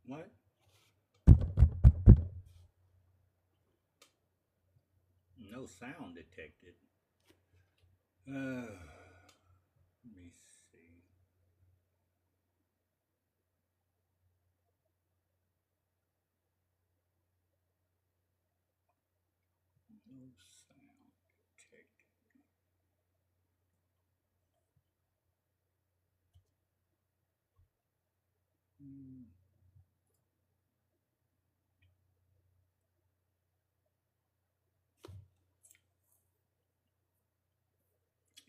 What? No sound detected. Let me see. No sound detected. Hmm,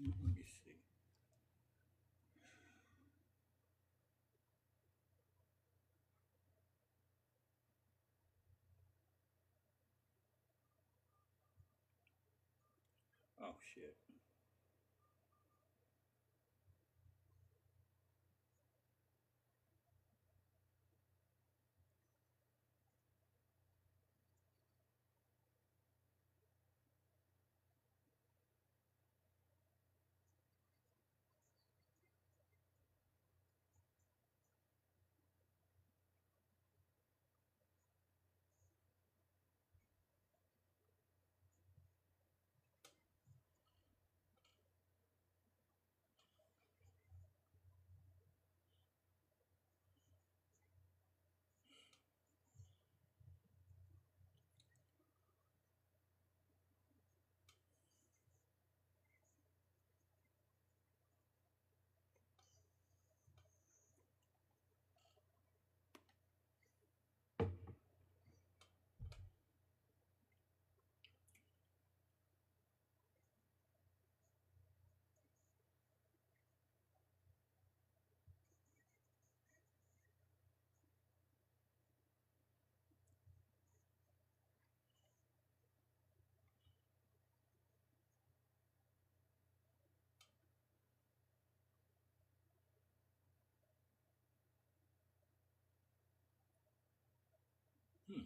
let me see. Oh shit. Hmm.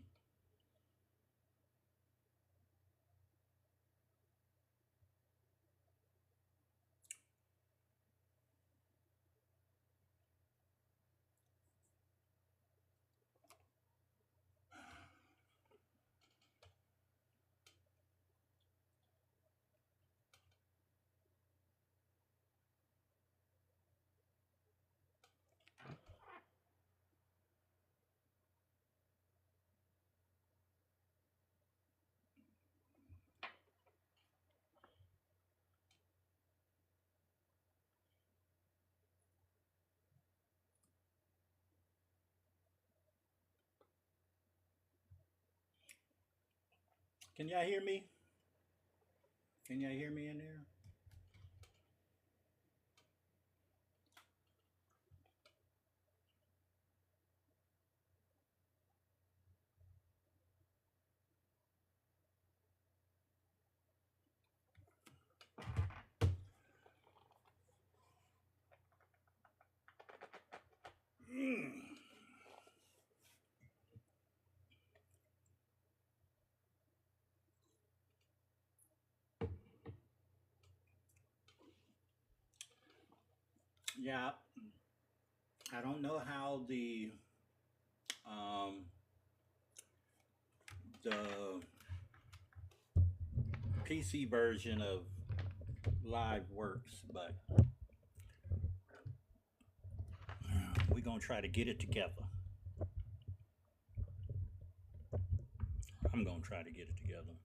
Can y'all hear me? Can y'all hear me in there? Mm. Yeah, I don't know how um, the PC version of Live works, but we're gonna try to get it together. I'm gonna try to get it together.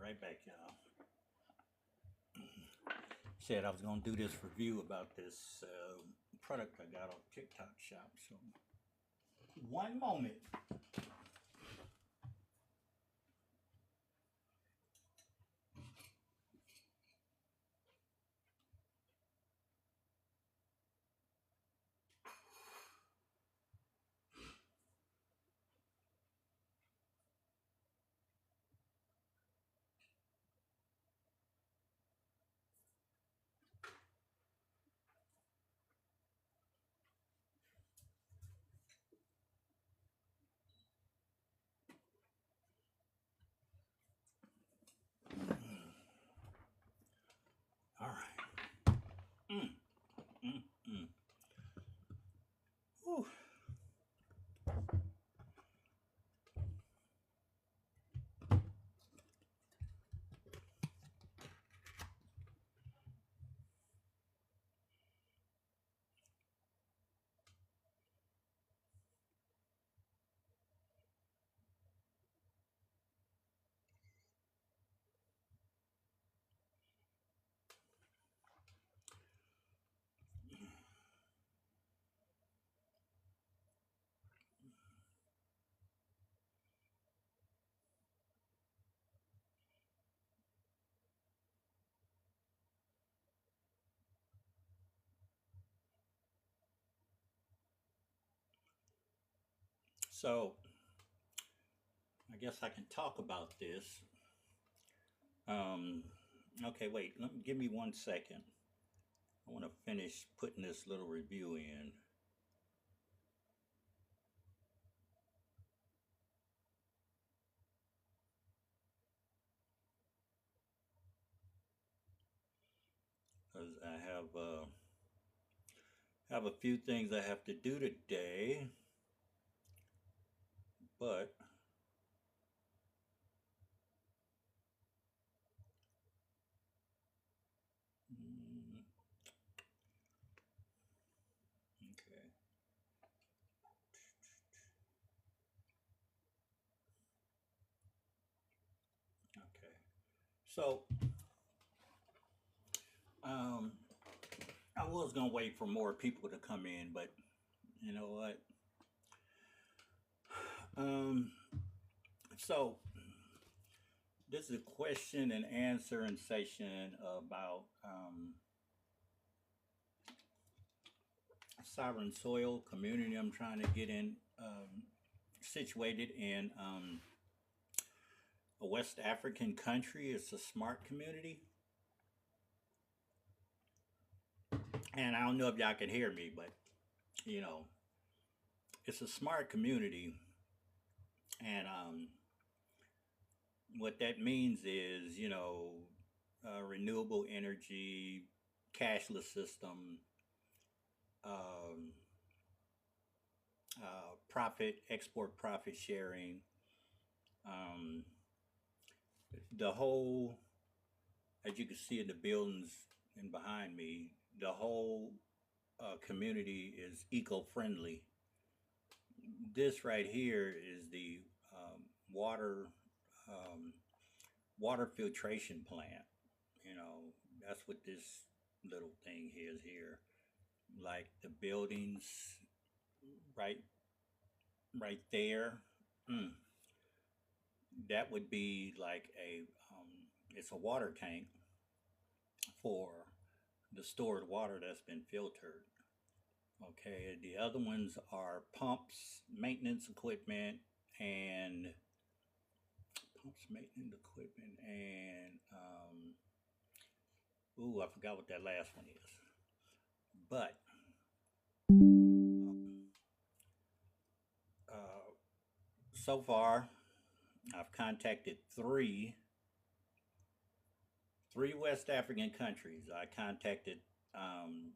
right back, y'all. Said I was gonna do this review about this product I got on TikTok Shop. So, one moment. All right. Mm, mm, mm. Whew. So, I guess I can talk about this. Um, okay, wait. Give me 1 second. I want to finish putting this little review in. Because I have a few things I have to do today, but mm, okay, okay. So um, I was gonna wait for more people to come in, but you know what? Um, so this is a question and answer and session about sovereign soil community. I'm trying to get in situated in a West African country. It's a smart community, and I don't know if y'all can hear me, but you know, it's a smart community, and what that means is, renewable energy, cashless system, um, export profit sharing, um, the whole, as you can see in the buildings and behind me, the whole community is eco-friendly. This right here is the water um, water filtration plant. You know, that's what this little thing is here. Like the buildings right right there. Mm, that would be like it's a water tank for the stored water that's been filtered. Okay, the other ones are pumps, maintenance equipment, and ooh, I forgot what that last one is. But uh, so far, I've contacted three West African countries. I contacted um,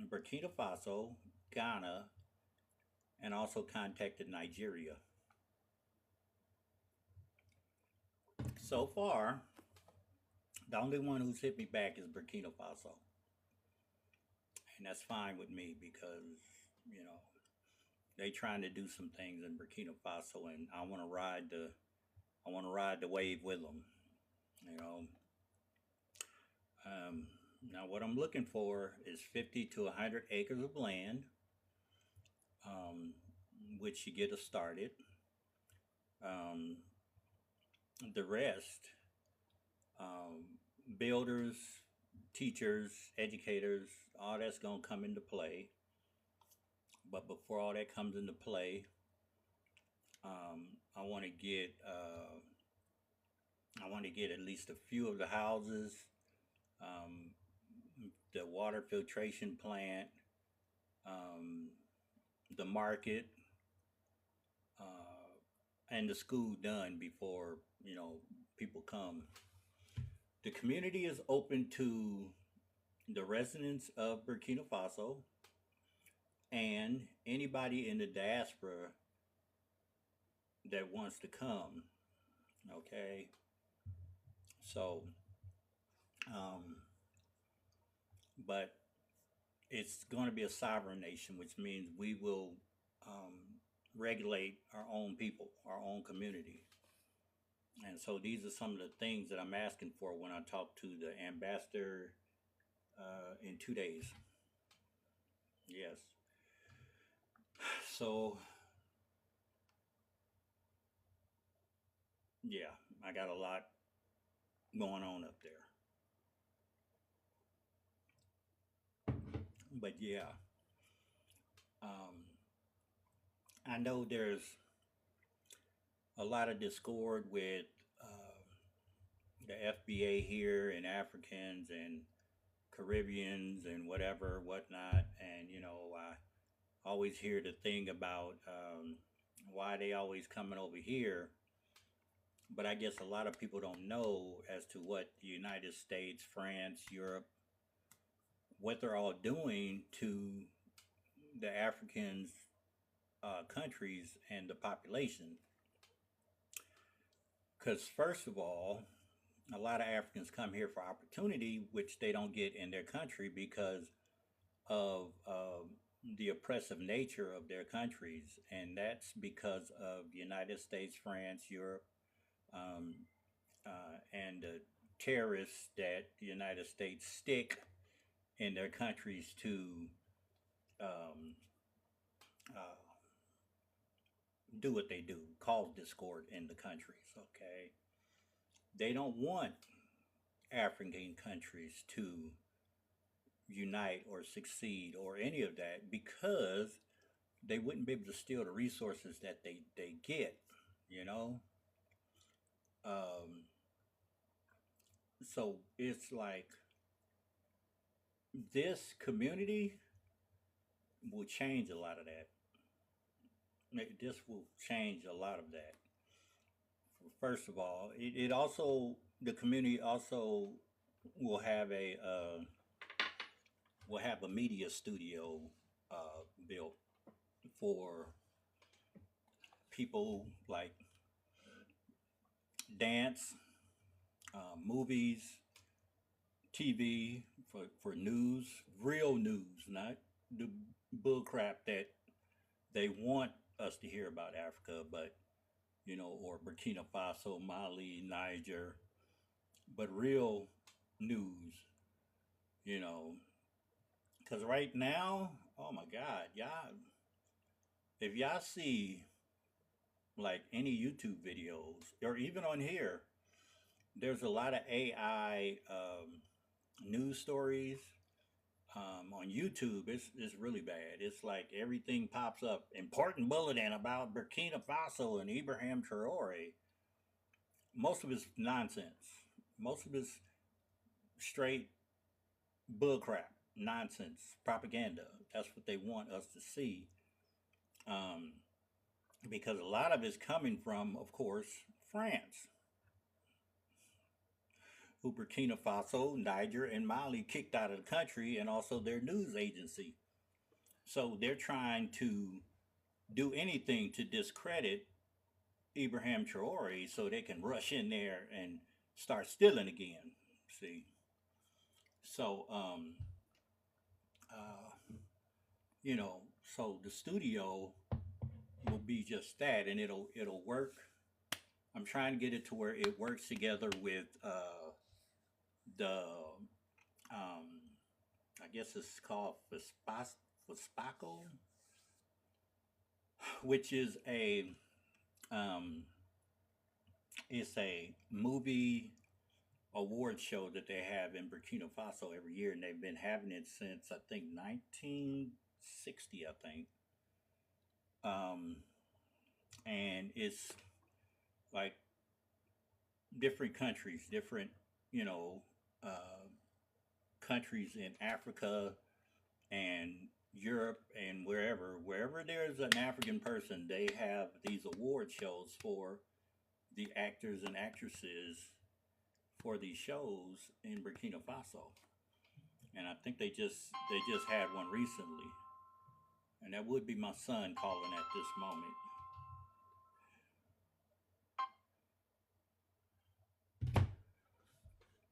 Burkina Faso, Ghana, and also contacted Nigeria. So far, the only one who's hit me back is Burkina Faso, and that's fine with me because you know they trying to do some things in Burkina Faso, and I want to ride the wave with them. You know, um, now what I'm looking for is 50 to 100 acres of land, um, which you get us started. Um, the rest, um, builders, teachers, educators, all that's gonna come into play. But before all that comes into play, I want to get at least a few of the houses, um, the water filtration plant, um, the market, and the school done before people come. The community is open to the residents of Burkina Faso and anybody in the diaspora that wants to come. Okay, so um, but it's going to be a sovereign nation, which means we will um, regulate our own people, our own community. And so these are some of the things that I'm asking for when I talk to the ambassador in 2 days. Yes. So, yeah, I got a lot going on up there. But yeah, um, I know there's a lot of discord with the FBA here and Africans and Caribbeans and whatever, whatnot. And, I always hear the thing about why they always coming over here. But I guess a lot of people don't know as to what the United States, France, Europe, what they're all doing to the Africans, countries, and the population. Because, first of all, a lot of Africans come here for opportunity, which they don't get in their country because of the oppressive nature of their countries. And that's because of the United States, France, Europe, um, and the terrorists that the United States stick in their countries to um, uh, do what they do, cause discord in the countries. Okay, they don't want African countries to unite or succeed or any of that because they wouldn't be able to steal the resources that they get, you know? Um, so it's like this community will change a lot of that. This will change a lot of that. First of all, it also, the community also will have a media studio built for people like dance, movies, TV, for news, real news, not the bull crap that they want us to hear about Africa, but or Burkina Faso, Mali, Niger, but real news, you know, because right now, oh my God, y'all, if y'all see like any YouTube videos or even on here, there's a lot of AI news stories on YouTube. It's really bad. It's like everything pops up. Important bulletin about Burkina Faso and Ibrahim Traore. Most of it's nonsense. Most of it's straight bullcrap, nonsense, propaganda. That's what they want us to see. Um, because a lot of it's coming from, of course, France, who Burkina Faso, Niger, and Mali kicked out of the country, and also their news agency. So they're trying to do anything to discredit Ibrahim Traore so they can rush in there and start stealing again. See, so uh, you know, so the studio will be just that, and it'll work. I'm trying to get it to where it works together with the I guess it's called Faspaco, which is um, it's a movie award show that they have in Burkina Faso every year, and they've been having it since I think 1960, I think. Um, and it's like different countries, different you know uh, countries in Africa and Europe and wherever there's an African person, they have these award shows for the actors and actresses for these shows in Burkina Faso. And I think they just had one recently, and that would be my son calling at this moment.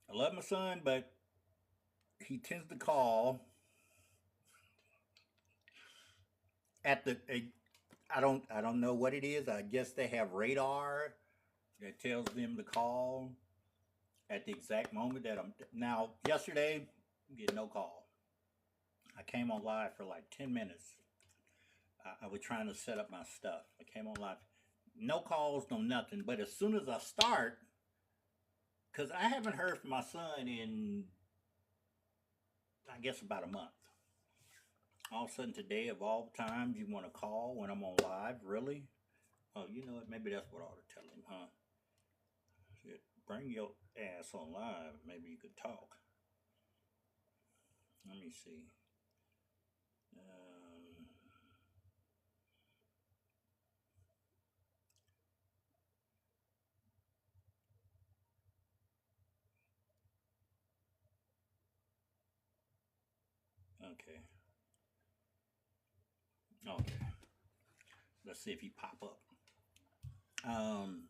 I love my son, but he tends to call at I don't know what it is. I guess they have radar that tells them to call at the exact moment that I'm now. Yesterday, get no call. I came on live for like 10 minutes. I was trying to set up my stuff. I came on live, no calls, no nothing. But as soon as I start, because I haven't heard from my son in I guess about a month. All of a sudden today, of all times, you want to call when I'm on live? Really? Oh, you know what? Maybe that's what I ought to tell him, huh? Shit, bring your ass on live. Maybe you could talk. Let me see. Um, okay. Okay. Let's see if he pop up. Um,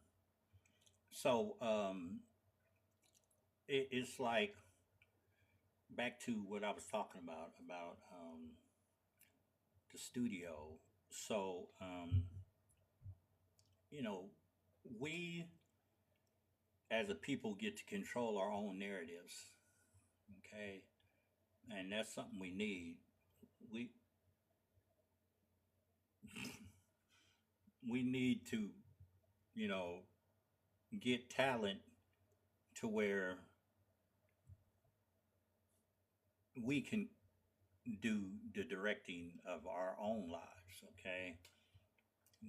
it's like back to what I was talking about the studio. So you know, we as a people get to control our own narratives. Okay, and that's something we need. We we need to you know get talent to where we can do the directing of our own lives. Okay,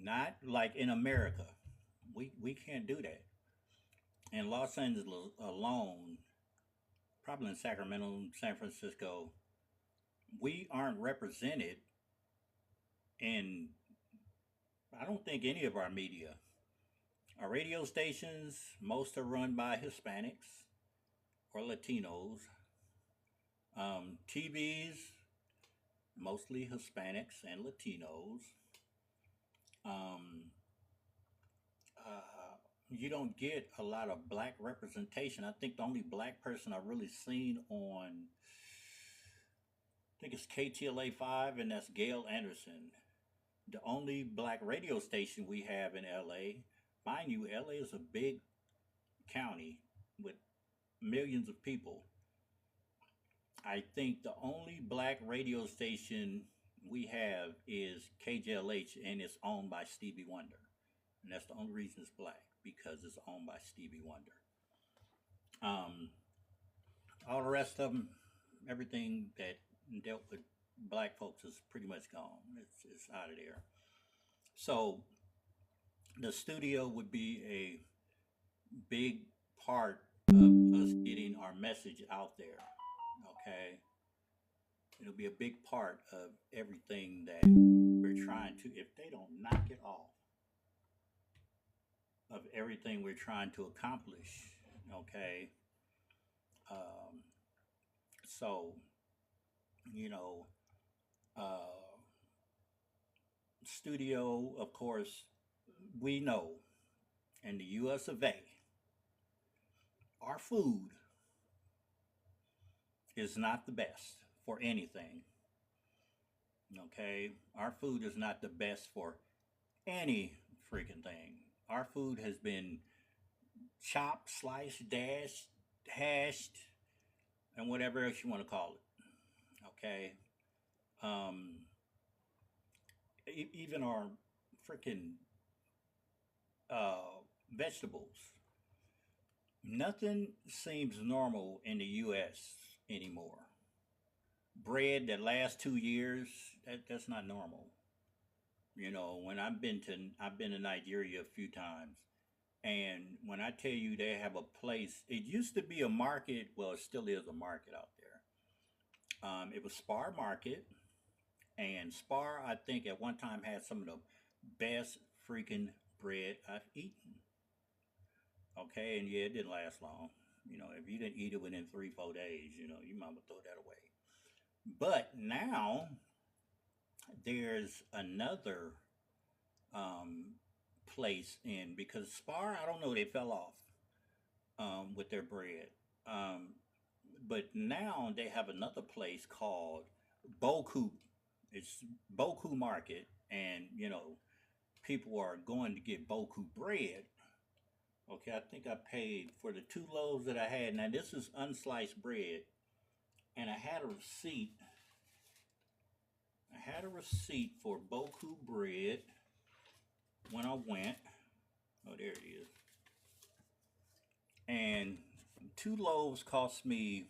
not like in America. We can't do that. In Los Angeles alone, probably in Sacramento, San Francisco, we aren't represented in, I don't think, any of our media. Our radio stations, most are run by Hispanics or Latinos. TVs, mostly Hispanics and Latinos. Um, you don't get a lot of black representation. I think the only black person I've really seen on, I think it's KTLA 5, and that's Gail Anderson. The only black radio station we have in LA. Mind you, LA is a big county with millions of people. I think the only black radio station we have is KJLH, and it's owned by Stevie Wonder. And that's the only reason it's black, because it's owned by Stevie Wonder. Um, all the rest of them, everything that dealt with black folks is pretty much gone. It's out of there. So the studio would be a big part of us getting our message out there. Okay, it'll be a big part of everything that we're trying to. If they don't knock it off, of everything we're trying to accomplish. Okay, um, so you know, uh, studio, of course, we know in the U.S. of A, our food is not the best for anything. Okay, our food is not the best for any freaking thing. Our food has been chopped, sliced, dashed, hashed, and whatever else you want to call it. Okay. Um, Even our freaking vegetables. Nothing seems normal in the U.S. anymore. Bread that lasts 2 years, that's not normal. You know, when I've been to Nigeria a few times, and when I tell you they have a place, it used to be a market. Well, it still is a market out there. It was Spar Market, and Spar, I think, at one time had some of the best freaking bread I've eaten. Okay, and yeah, it didn't last long. You know, if you didn't eat it within 3, 4 days, you know, you might well throw that away. But now there's another um, place in because Spar, I don't know, they fell off with their bread. Um, but now they have another place called Boku. It's Boku Market, and you know, people are going to get Boku bread. Okay, I think I paid for the 2 loaves that I had. Now this is unsliced bread, and I had a receipt. I had a receipt for Boku bread when I went. Oh, there it is. And 2 loaves cost me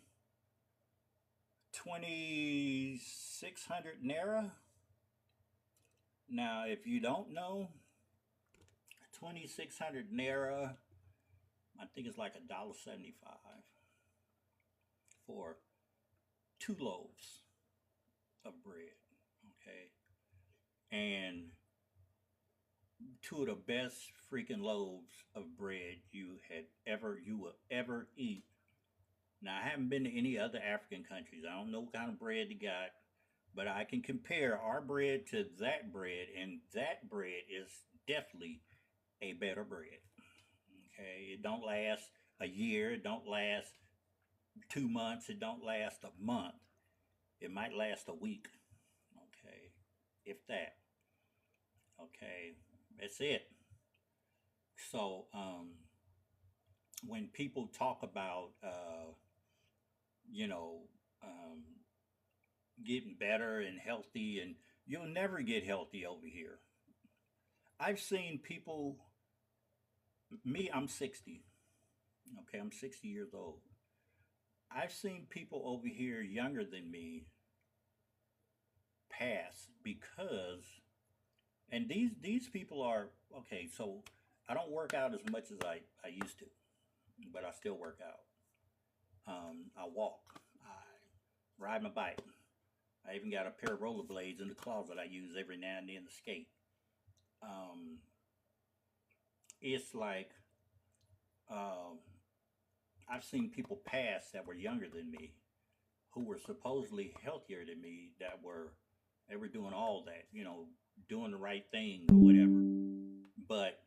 2,600 naira. Now, if you don't know, 2,600 naira, I think it's like $1.75 for 2 loaves of bread. Okay, and two of the best freaking loaves of bread you will ever eat. Now, I haven't been to any other African countries. I don't know what kind of bread they got, but I can compare our bread to that bread, and that bread is definitely a better bread. Okay, it don't last a year, it don't last 2 months, it don't last a month. It might last a week. Okay, if that. Okay, that's it. So, when people talk about, you know, um, getting better and healthy, and you'll never get healthy over here. I've seen people, me, I'm 60. Okay, I'm 60 years old. I've seen people over here younger than me pass because, and these people are, okay, so I don't work out as much as I used to, but I still work out. I walk, I ride my bike. I even got a pair of rollerblades in the closet I use every now and then to skate. Um, it's like um, I've seen people pass that were younger than me, who were supposedly healthier than me, that were they were doing all that, you know, doing the right thing or whatever. But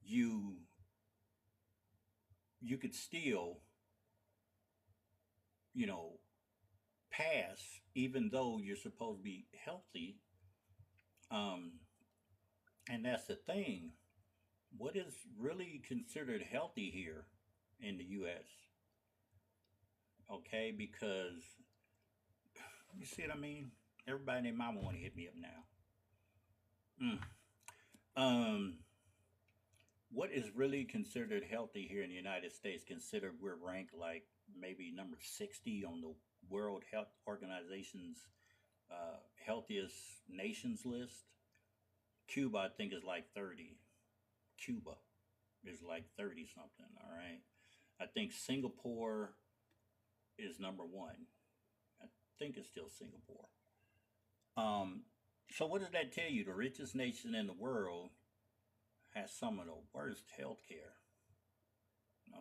you you could still, you know, pass even though you're supposed to be healthy. Um, and that's the thing. What is really considered healthy here in the U.S.? Okay, because you see what I mean. Everybody and their mama want to hit me up now. Mm. Um, what is really considered healthy here in the United States? Considered we're ranked like maybe number 60 on the World Health Organization's healthiest nations list. Cuba, I think, is like 30. Cuba is like 30 something. All right. I think Singapore is number one. I think it's still Singapore. Um, so what does that tell you? The richest nation in the world has some of the worst health care.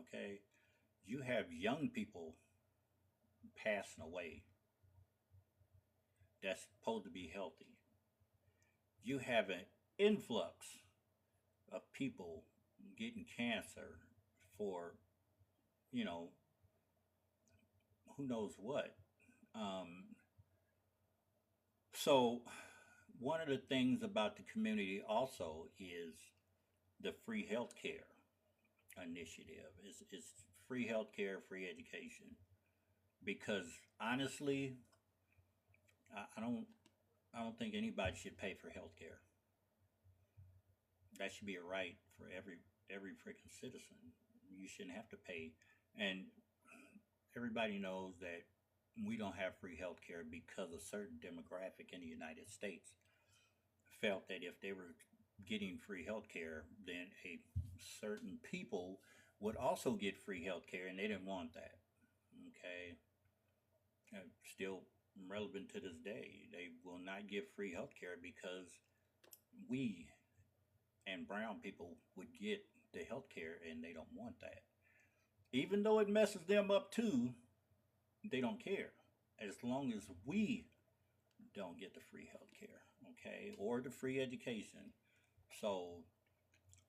Okay. You have young people passing away that's supposed to be healthy. You have an influx of people getting cancer for, you know, who knows what. Um, so, one of the things about the community also is the free healthcare initiative. It's free healthcare, free education. Because honestly, I don't think anybody should pay for healthcare. That should be a right for every freaking citizen. You shouldn't have to pay. And everybody knows that we don't have free healthcare because a certain demographic in the United States felt that if they were getting free healthcare, then a certain people would also get free healthcare, and they didn't want that. Okay, still relevant to this day. They will not give free healthcare because we and brown people would get the healthcare, and they don't want that. Even though it messes them up too, they don't care as long as we don't get the free healthcare, okay, or the free education. So,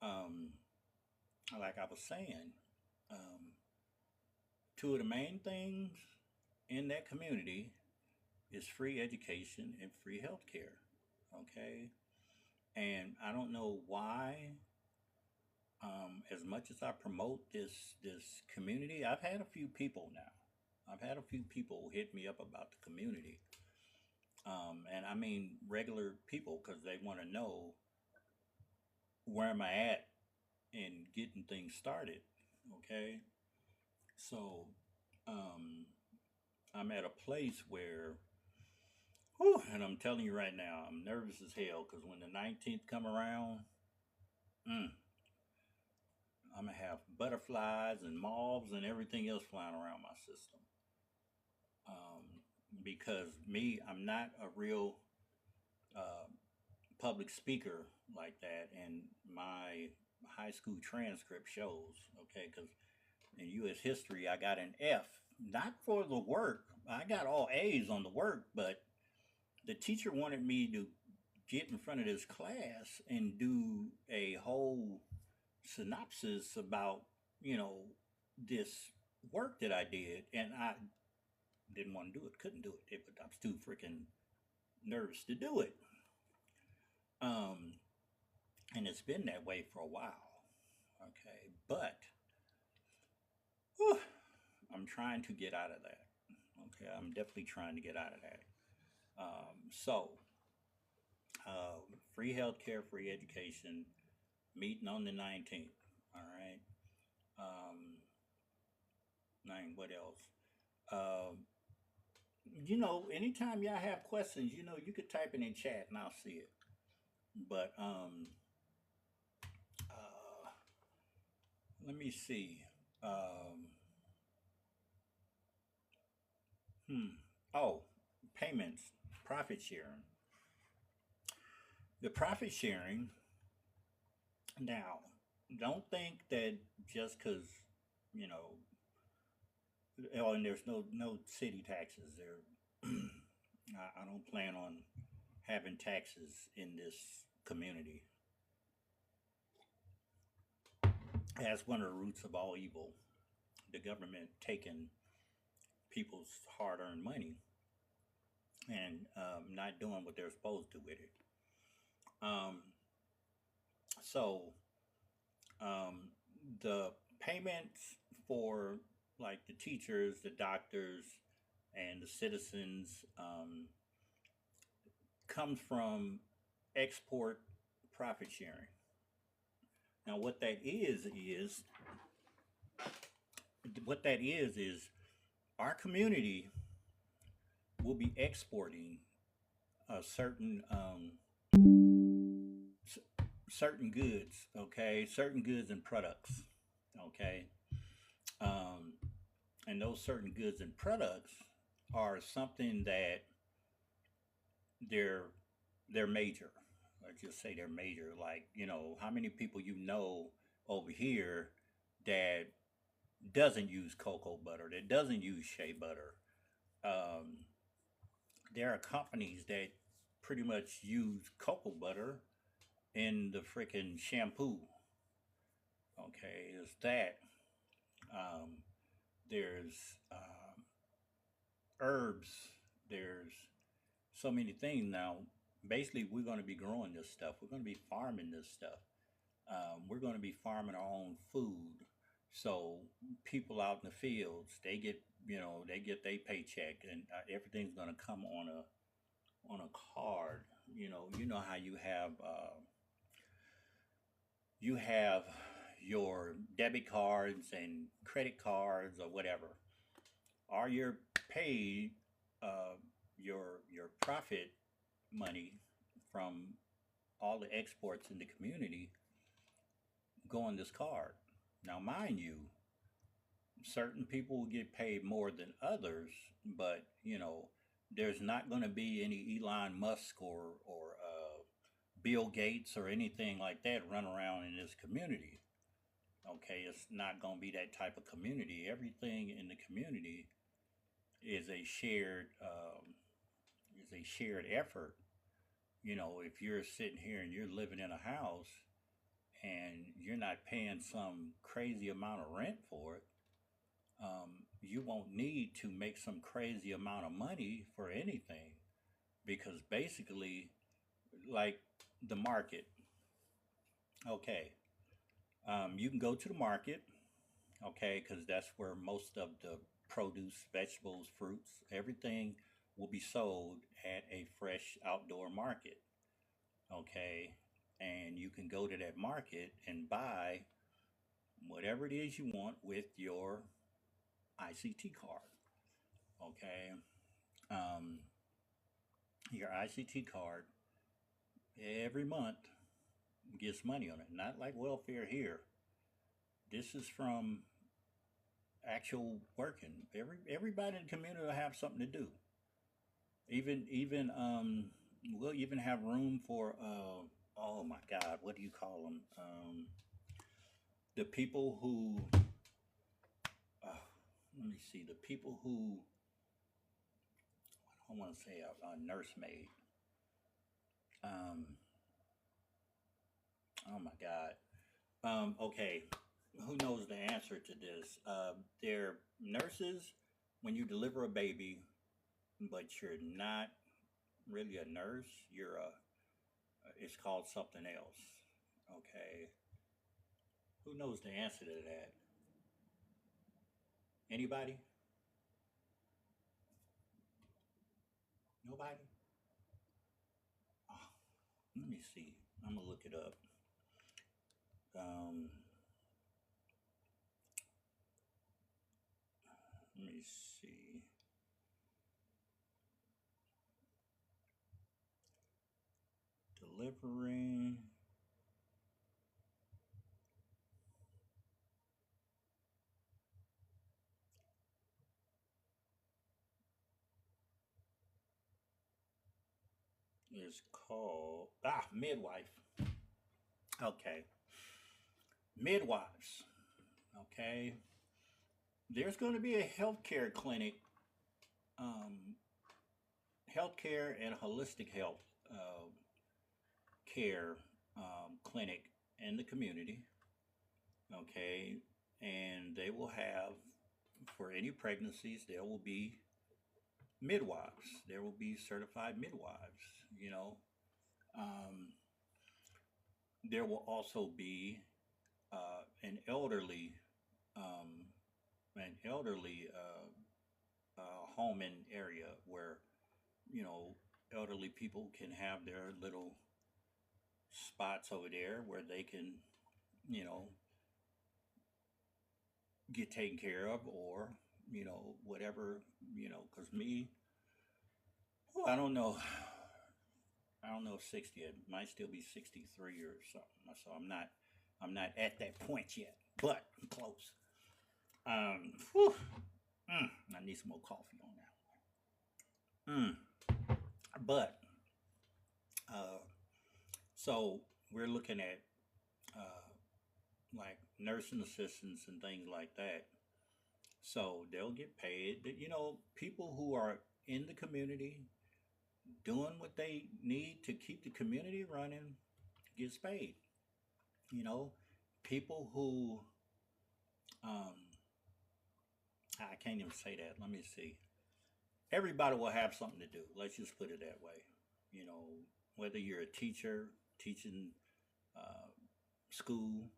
um, like I was saying, um, two of the main things in that community is free education and free healthcare, okay. And I don't know why. As much as I promote this community, I've had a few people now. I've had a few people hit me up about the community, and I mean regular people because they want to know where am I at in getting things started. Okay, so um, I'm at a place where, whew, and I'm telling you right now, I'm nervous as hell because when the 19th come around, mm, I'm gonna have butterflies and moths and everything else flying around my system. Um, because me, I'm not a real uh, public speaker like that, and my high school transcript shows. Okay, because in U.S. history, I got an F, not for the work. I got all A's on the work, but the teacher wanted me to get in front of this class and do a whole synopsis about, you know, this work that I did, and I didn't want to do it, couldn't do it. I was too freaking nervous to do it. Um, and it's been that way for a while. Okay, but whew, I'm trying to get out of that. Okay, I'm definitely trying to get out of that. So, free healthcare, free education, meeting on the 19th. All right. Nine, what else? Um, anytime y'all have questions, you could type it in chat and I'll see it. But uh, let me see. Um, hmm. Oh, payments, profit sharing. The profit sharing. Now, don't think that just because you know, oh, and there's no city taxes there. I don't plan on having taxes in this community. That's one of the roots of all evil. The government taking people's hard-earned money and not doing what they're supposed to with it. Um, so um, the payments for like the teachers, the doctors, and the citizens comes from export profit sharing. Now, what that is our community will be exporting a certain goods, okay, certain goods and products, okay, um, and those certain goods and products are something that they're they're major. Let's just say they're major. Like how many people over here that doesn't use cocoa butter, that doesn't use shea butter. Um, there are companies that pretty much use cocoa butter in the freaking shampoo. Okay, is that um, there's herbs, there's so many things now. Basically, we're going to be growing this stuff. We're going to be farming this stuff. We're going to be farming our own food. So people out in the fields, they get, they get their paycheck, and everything's going to come on a card. You know how you have your debit cards and credit cards or whatever. Are your paid your profit money from all the exports in the community go on this card. Now, mind you, certain people will get paid more than others, but there's not going to be any Elon Musk or Bill Gates or anything like that run around in this community. Okay, it's not going to be that type of community. Everything in the community is a shared effort. If you're sitting here and you're living in a house and you're not paying some crazy amount of rent for it, you won't need to make some crazy amount of money for anything, because basically, like the market, okay, you can go to the market, okay, because that's where most of the produce, vegetables, fruits, everything will be sold at a fresh outdoor market, okay, and you can go to that market and buy whatever it is you want with your ICT card, okay. Um, your ICT card every month gets money on it. Not like welfare here. This is from actual working. Everybody in the community will have something to do. Even we'll even have room for oh my God, what do you call them? The people who let me see, the people who, I want to say a nursemaid. Um, oh my God. Okay, who knows the answer to this? They're nurses when you deliver a baby, but you're not really a nurse. It's called something else. Okay, who knows the answer to that? Anybody? Nobody? Oh, let me see. I'm gonna look it up. Um, let me see. Delivering is called midwife. Okay, midwives. Okay, there's going to be a healthcare clinic, um, healthcare and holistic health care clinic in the community. Okay, and they will have, for any pregnancies, there will be midwives. There will be certified midwives. You know, um, there will also be um, an elderly home and area where you know elderly people can have their little spots over there where they can you know get taken care of, or whatever, because me, oh, I don't know, 60, it might still be 63 or something, so I'm not at that point yet, but I'm close. Whew, I need some more coffee on that. But uh so we're looking at uh like nursing assistants and things like that. So they'll get paid. People who are in the community doing what they need to keep the community running gets paid. You know, people who um, I can't even say that. Let me see. Everybody will have something to do. Let's just put it that way. You know, whether you're a teacher teaching uh, school,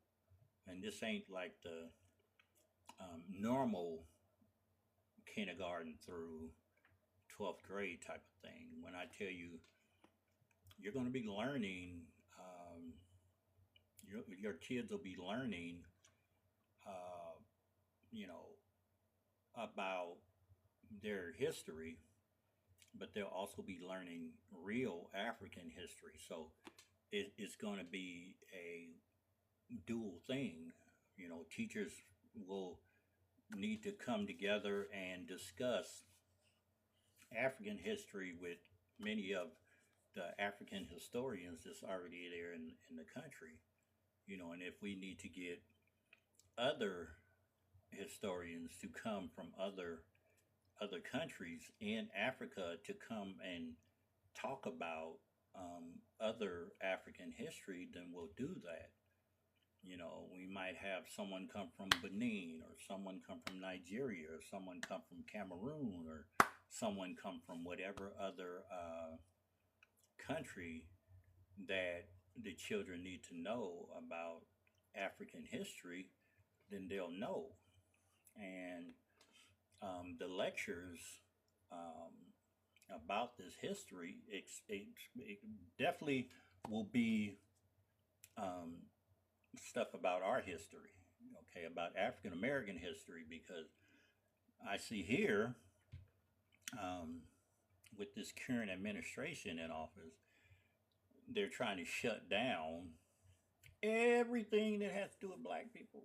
and this ain't like the normal kindergarten through 12th grade type of thing. When I tell you, you're going to be learning, um, your kids will be learning, uh, you know, about their history, but they'll also be learning real African history. So it's going to be a dual thing. You know, teachers will need to come together and discuss African history with many of the African historians that's already there in the country. You know, and if we need to get other historians to come from other countries in Africa to come and talk about other African history, then we'll do that. You know, we might have someone come from Benin, or someone come from Nigeria, or someone come from Cameroon, or someone come from whatever other country that the children need to know about African history, then they'll know. And the lectures um, about this history, it definitely will be um, stuff about our history, okay, about African American history, because I see here um, with this current administration in office, they're trying to shut down everything that has to do with black people.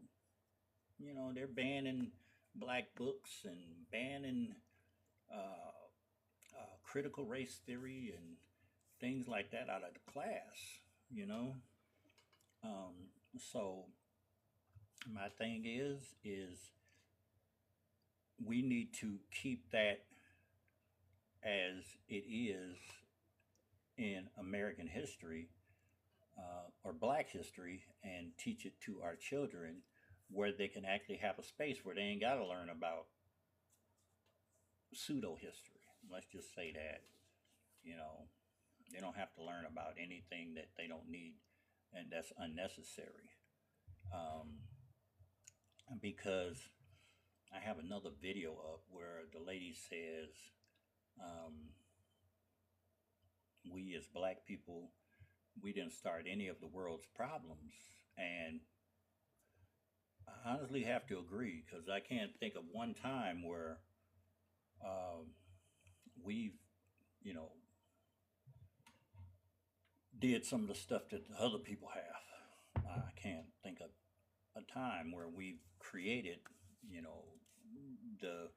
You know, they're banning black books and banning uh, critical race theory and things like that out of the class, you know. So my thing is we need to keep that as it is in American history or Black history, and teach it to our children where they can actually have a space where they ain't got to learn about pseudo history. Let's just say that, you know, they don't have to learn about anything that they don't need and that's unnecessary. Um, because I have another video up where the lady says, um, we as black people, we didn't start any of the world's problems. And I honestly have to agree, because I can't think of one time where um, we've, you know, did some of the stuff that other people have. I can't think of a time where we've created, you know, the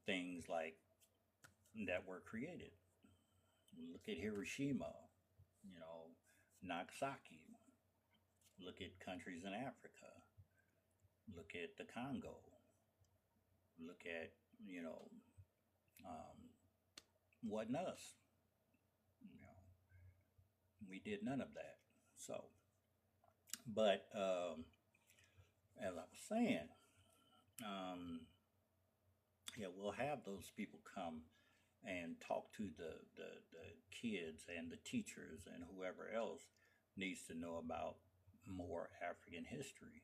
things like that were created. Look at Hiroshima, you know, Nagasaki. Look at countries in Africa. Look at the Congo. Look at, you know, um, wasn't us. You know, we did none of that. So, but as I was saying, um, yeah, we'll have those people come and talk to the kids and the teachers and whoever else needs to know about more African history.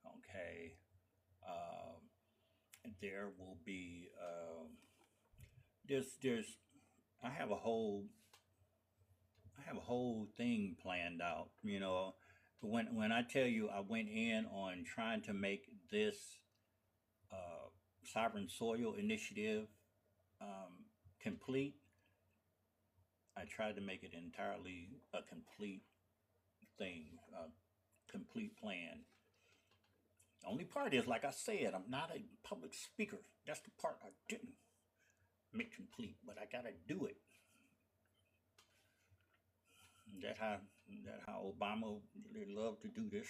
Okay. Um, there will be, there's, I have a whole, I have a whole thing planned out, you know. When I tell you I went in on trying to make this uh, Sovereign Soil Initiative um, complete, I tried to make it entirely a complete thing, a complete plan. The only part is, like I said, I'm not a public speaker. That's the part I didn't make complete, but I gotta do it. That how that how Obama they love to do this.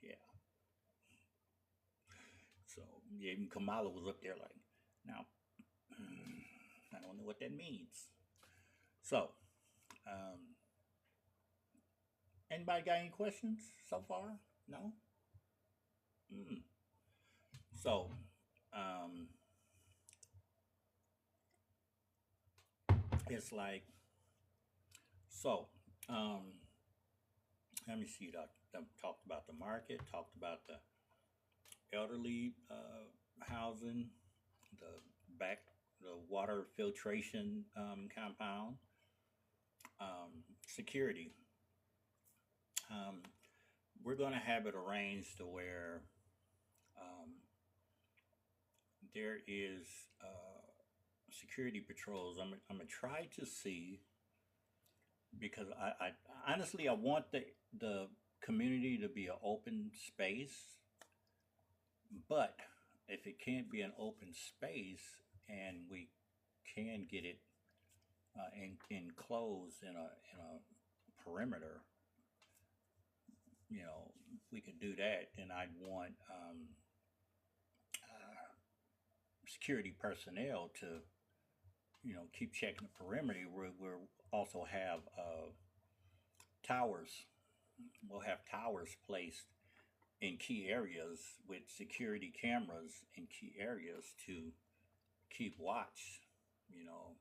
Yeah. So yeah, even Kamala was up there like, now I don't know what that means. So, um, anybody got any questions so far? No. Mm. So, um, it's like so. Um, Let me see. I talked about the market, talked about the elderly housing, the back, the water filtration compound, security. Um, we're going to have it arranged to where um, there is security patrols. I'm gonna try to see because I honestly I want the community to be an open space, but if it can't be an open space and we can get it enclosed in a perimeter, if we could do that, then I'd want uh, security personnel to keep checking the perimeter. We'll also have towers. We'll have towers placed in key areas with security cameras in key areas to keep watch. You know,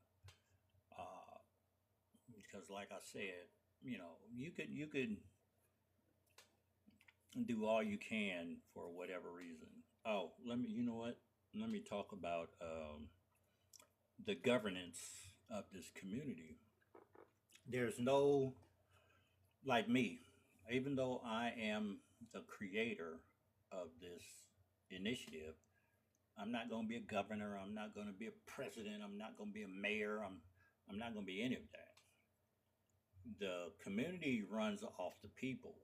uh, because like I said, you could do all you can for whatever reason. Oh, let me. You know what? Let me talk about the governance of this community. There's no like me, even though I am the creator of this initiative. I'm not going to be a governor. I'm not going to be a president. I'm not going to be a mayor. I'm not going to be any of that. The community runs off the people.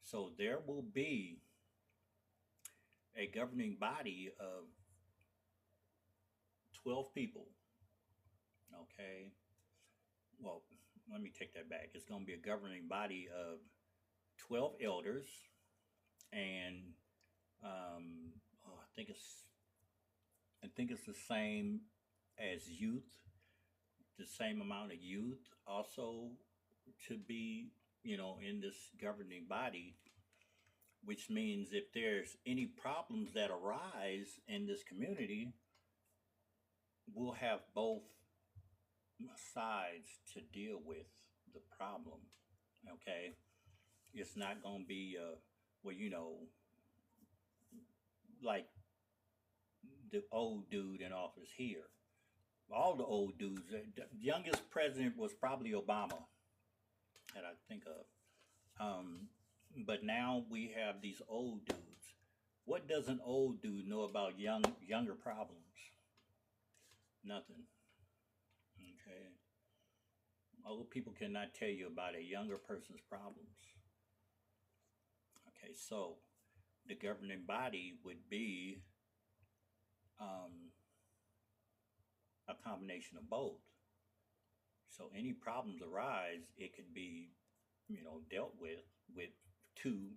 So there will be a governing body of 12 people. Okay. Well, let me take that back. It's going to be a governing body of 12 elders and oh, I think it's the same as youth, the same amount of youth also to be, in this governing body, which means if there's any problems that arise in this community, we'll have both sides to deal with the problem. Okay, it's not going to be well, like the old dude in office here. All the old dudes. The youngest president was probably Obama that I think of. But now we have these old dudes. What does an old dude know about younger problems? Nothing. Okay. Old people cannot tell you about a younger person's problems. Okay, so the governing body would be um, a combination of both. So any problems arise, it could be, dealt with two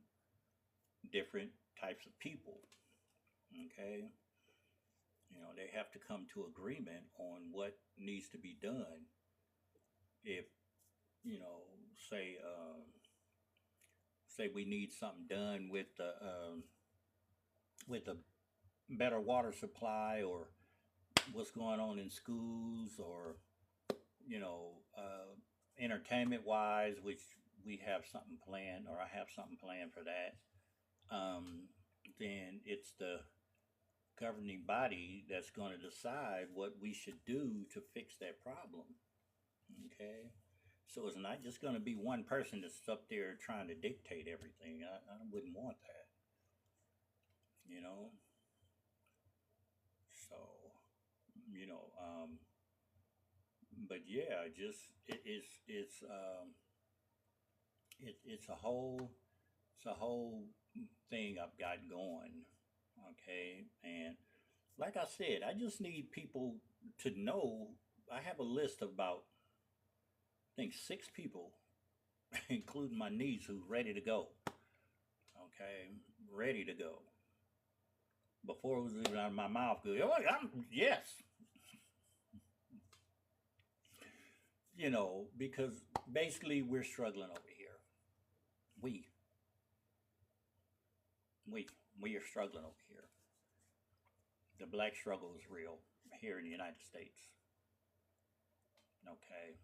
different types of people. Okay, they have to come to agreement on what needs to be done. If you know, say say we need something done with a better water supply, or what's going on in schools, or you know, entertainment wise, which we have something planned, or I have something planned for that. Then it's the governing body that's going to decide what we should do to fix that problem. Okay. So it's not just going to be one person that's up there trying to dictate everything. I wouldn't want that, you know? So, you know, but yeah, just it's a whole thing I've got going. Okay. And like I said, I just need people to know. I have a list of about, I think, 6 people, including my niece, who's ready to go. Okay, ready to go. Before it was even out of my mouth, go, oh, yes, because basically we're struggling over here. We, we, we are struggling over here. The black struggle is real here in the United States. Okay,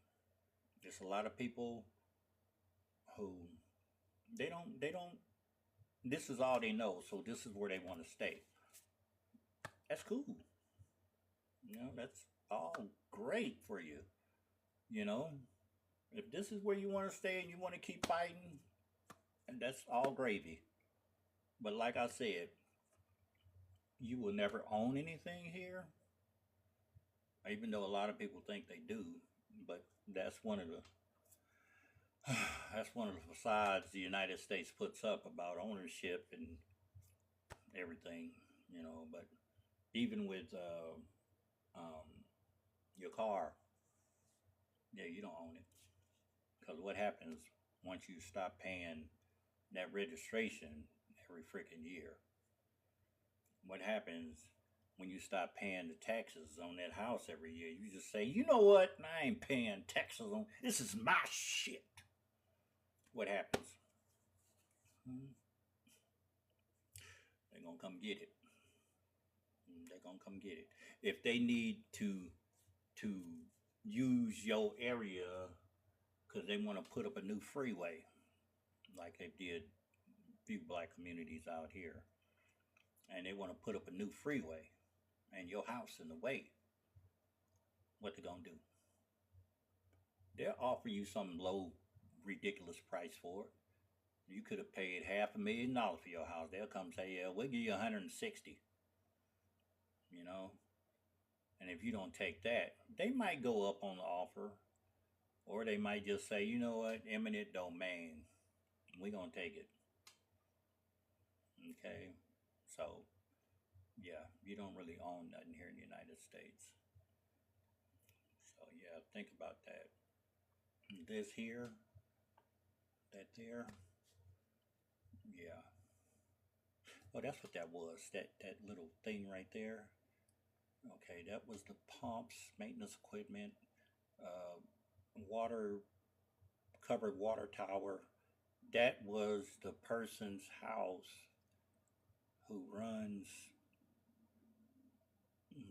there's a lot of people who They don't. This is all they know, so this is where they want to stay. That's cool. That's all great for you. You know, if this is where you want to stay and you want to keep fighting, and that's all gravy. But like I said, you will never own anything here, even though a lot of people think they do. But that's one of the that's one of the facades the United States puts up about ownership and everything. But even with um, your car, yeah, you don't own it because what happens once you stop paying that registration every freaking year? What happens when you stop paying the taxes on that house every year? You just say, you know what? I ain't paying taxes on this. Is my shit. What happens? Hmm? They're gonna come get it. They're gonna come get it. If they need to use your area because they want to put up a new freeway, like they did a few black communities out here, and they want to put up a new freeway, and your house in the way, what they gonna do? They'll offer you some low, ridiculous price for it. You could have paid $500,000 for your house. They'll come say, yeah, we'll give you 160, you know. And if you don't take that, they might go up on the offer, or they might just say, you know what, eminent domain, we're gonna take it. Okay. So yeah, you don't really own nothing here in the United States. So yeah, think about that. This here, that there, yeah. Oh, that's what that was. That little thing right there. Okay, that was the pumps, maintenance equipment, uh, water covered water tower. That was the person's house who runs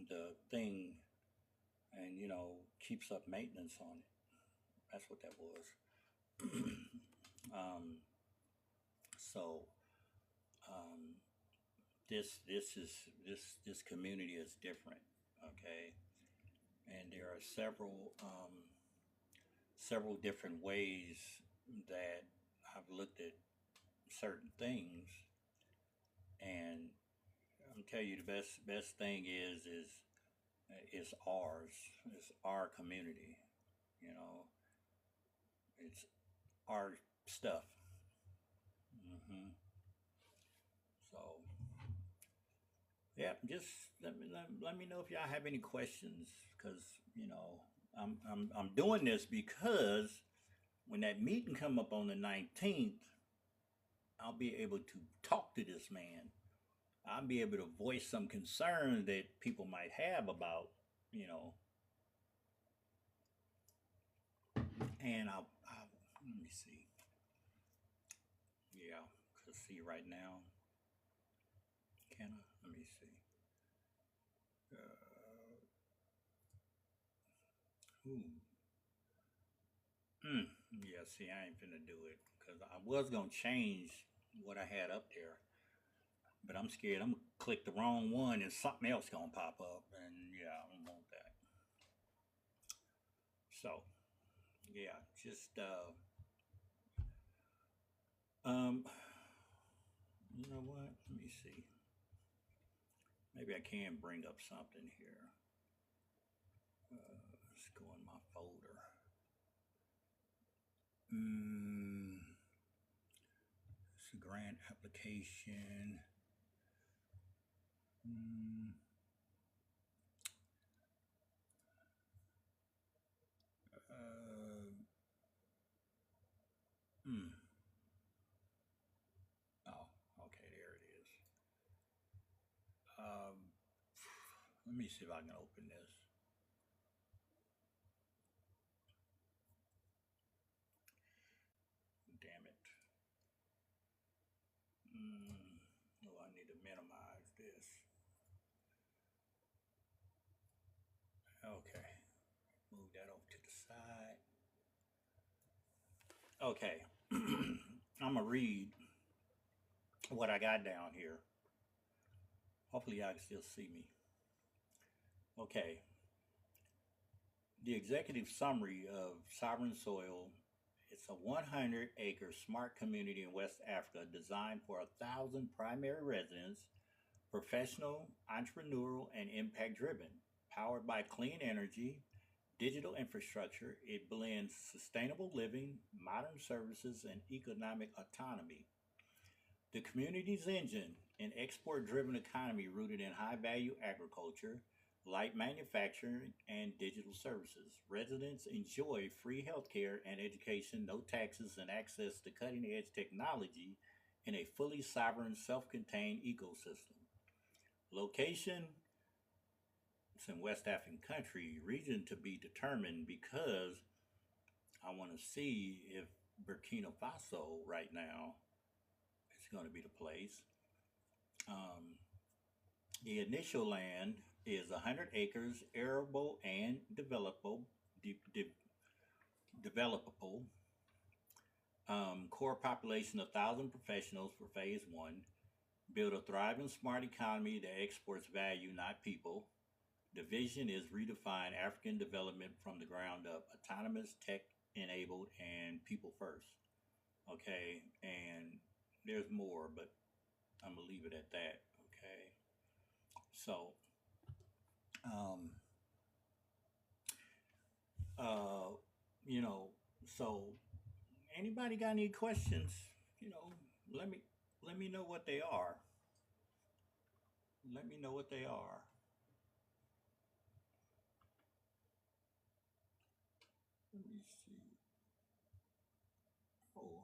the thing and keeps up maintenance on it. That's what that was. So um, this community is different. Okay, and there are several different ways that I've looked at certain things, and I'm tell you the best thing is ours. It's our community. You know, it's our stuff. Hmm. So yeah, just let me know if y'all have any questions, because I'm doing this because when that meeting come up on the 19th, I'll be able to talk to this man. I'll be able to voice some concerns that people might have about, you know, and I'll let me see. Yeah, cause see right now, can I? Let me see. Ooh, yeah. See, I ain't finna do it because I was gonna change what I had up there, but I'm scared I'm gonna click the wrong one and something else gonna pop up, and yeah, I don't want that. So yeah, just um, you know what? Let me see. Maybe I can bring up something here. Let's go in my folder. It's a grant application. Mm, uh, mm. Oh, okay, there it is. Um, let me see if I can open this. Damn it. Oh, I need to minimize this. Okay, move that over to the side. Okay, I'm gonna read what I got down here. Hopefully, y'all can still see me. Okay, the executive summary of Sovereign Soil. It's a 100-acre smart community in West Africa designed for 1,000 primary residents, professional, entrepreneurial, and impact driven. Powered by clean energy, digital infrastructure, it blends sustainable living, modern services, and economic autonomy. The community's engine, an export driven economy rooted in high value agriculture, light manufacturing, and digital services. Residents enjoy free healthcare and education, no taxes, and access to cutting edge technology in a fully sovereign, self contained ecosystem. Location, it's in West African country, region to be determined because I want to see if Burkina Faso right now is going to be the place. Um, the initial land is 100 acres, arable and developable. Core population of 1,000 professionals for phase one. Build a thriving smart economy that exports value, not people. The vision is redefine African development from the ground up, autonomous, tech enabled, and people first. Okay, and there's more, but I'm gonna leave it at that. Okay, so um, uh, you know, so anybody got any questions? You know, let me let me know what they are. Let me know what they are. Let me see. Oh,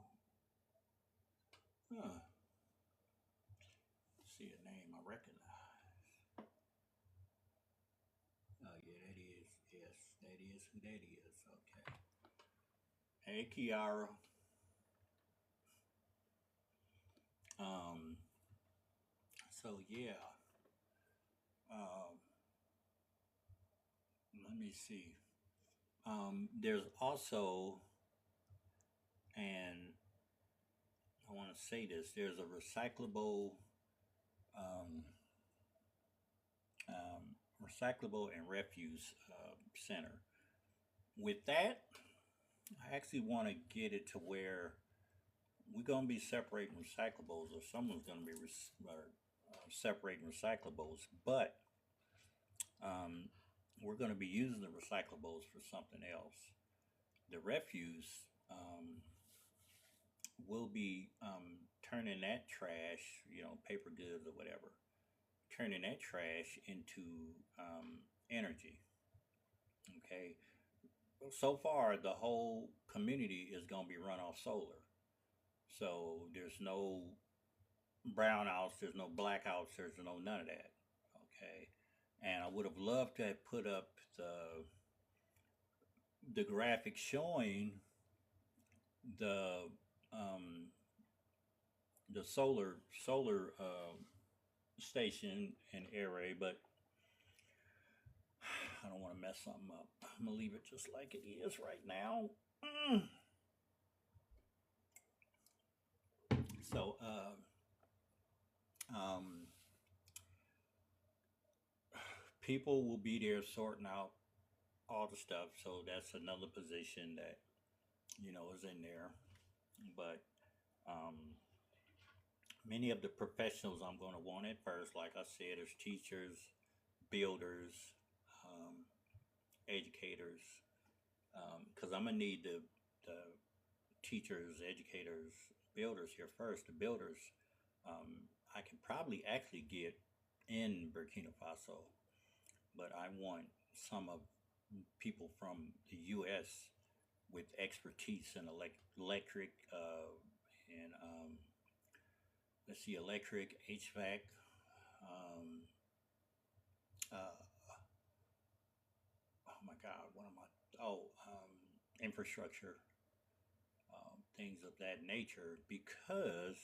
huh. See a name I recognize. Oh yeah, that is. Yes, that is who that is. Okay. Hey, Kiara. Um. So yeah. Um. Let me see. There's also, and I want to say this. There's a um, recyclable and refuse center. With that, I actually want to get it to where we're going to be separating recyclables, or someone's going to be separating recyclables, but um, we're going to be using the recyclables for something else. The refuse, will be turning that trash, paper goods or whatever, turning that trash into energy. Okay. So far, the whole community is going to be run off solar. So there's no brownouts, there's no blackouts, there's no none of that. Okay. And I would have loved to have put up the graphic showing the um, the solar station and array, but I don't want to mess something up. I'm gonna leave it just like it is right now. Mm. So, um, people will be there sorting out all the stuff. So that's another position that is in there. But um, many of the professionals I'm going to want at first, like I said, there's teachers, builders, um, educators, because I'm gonna need the teachers, educators, builders here first. The builders, I can probably actually get in Burkina Faso, but I want some of people from the U.S. with expertise in electric and let's see, electric, HVAC, um, uh, oh my God, what am I? Oh, infrastructure, things of that nature, because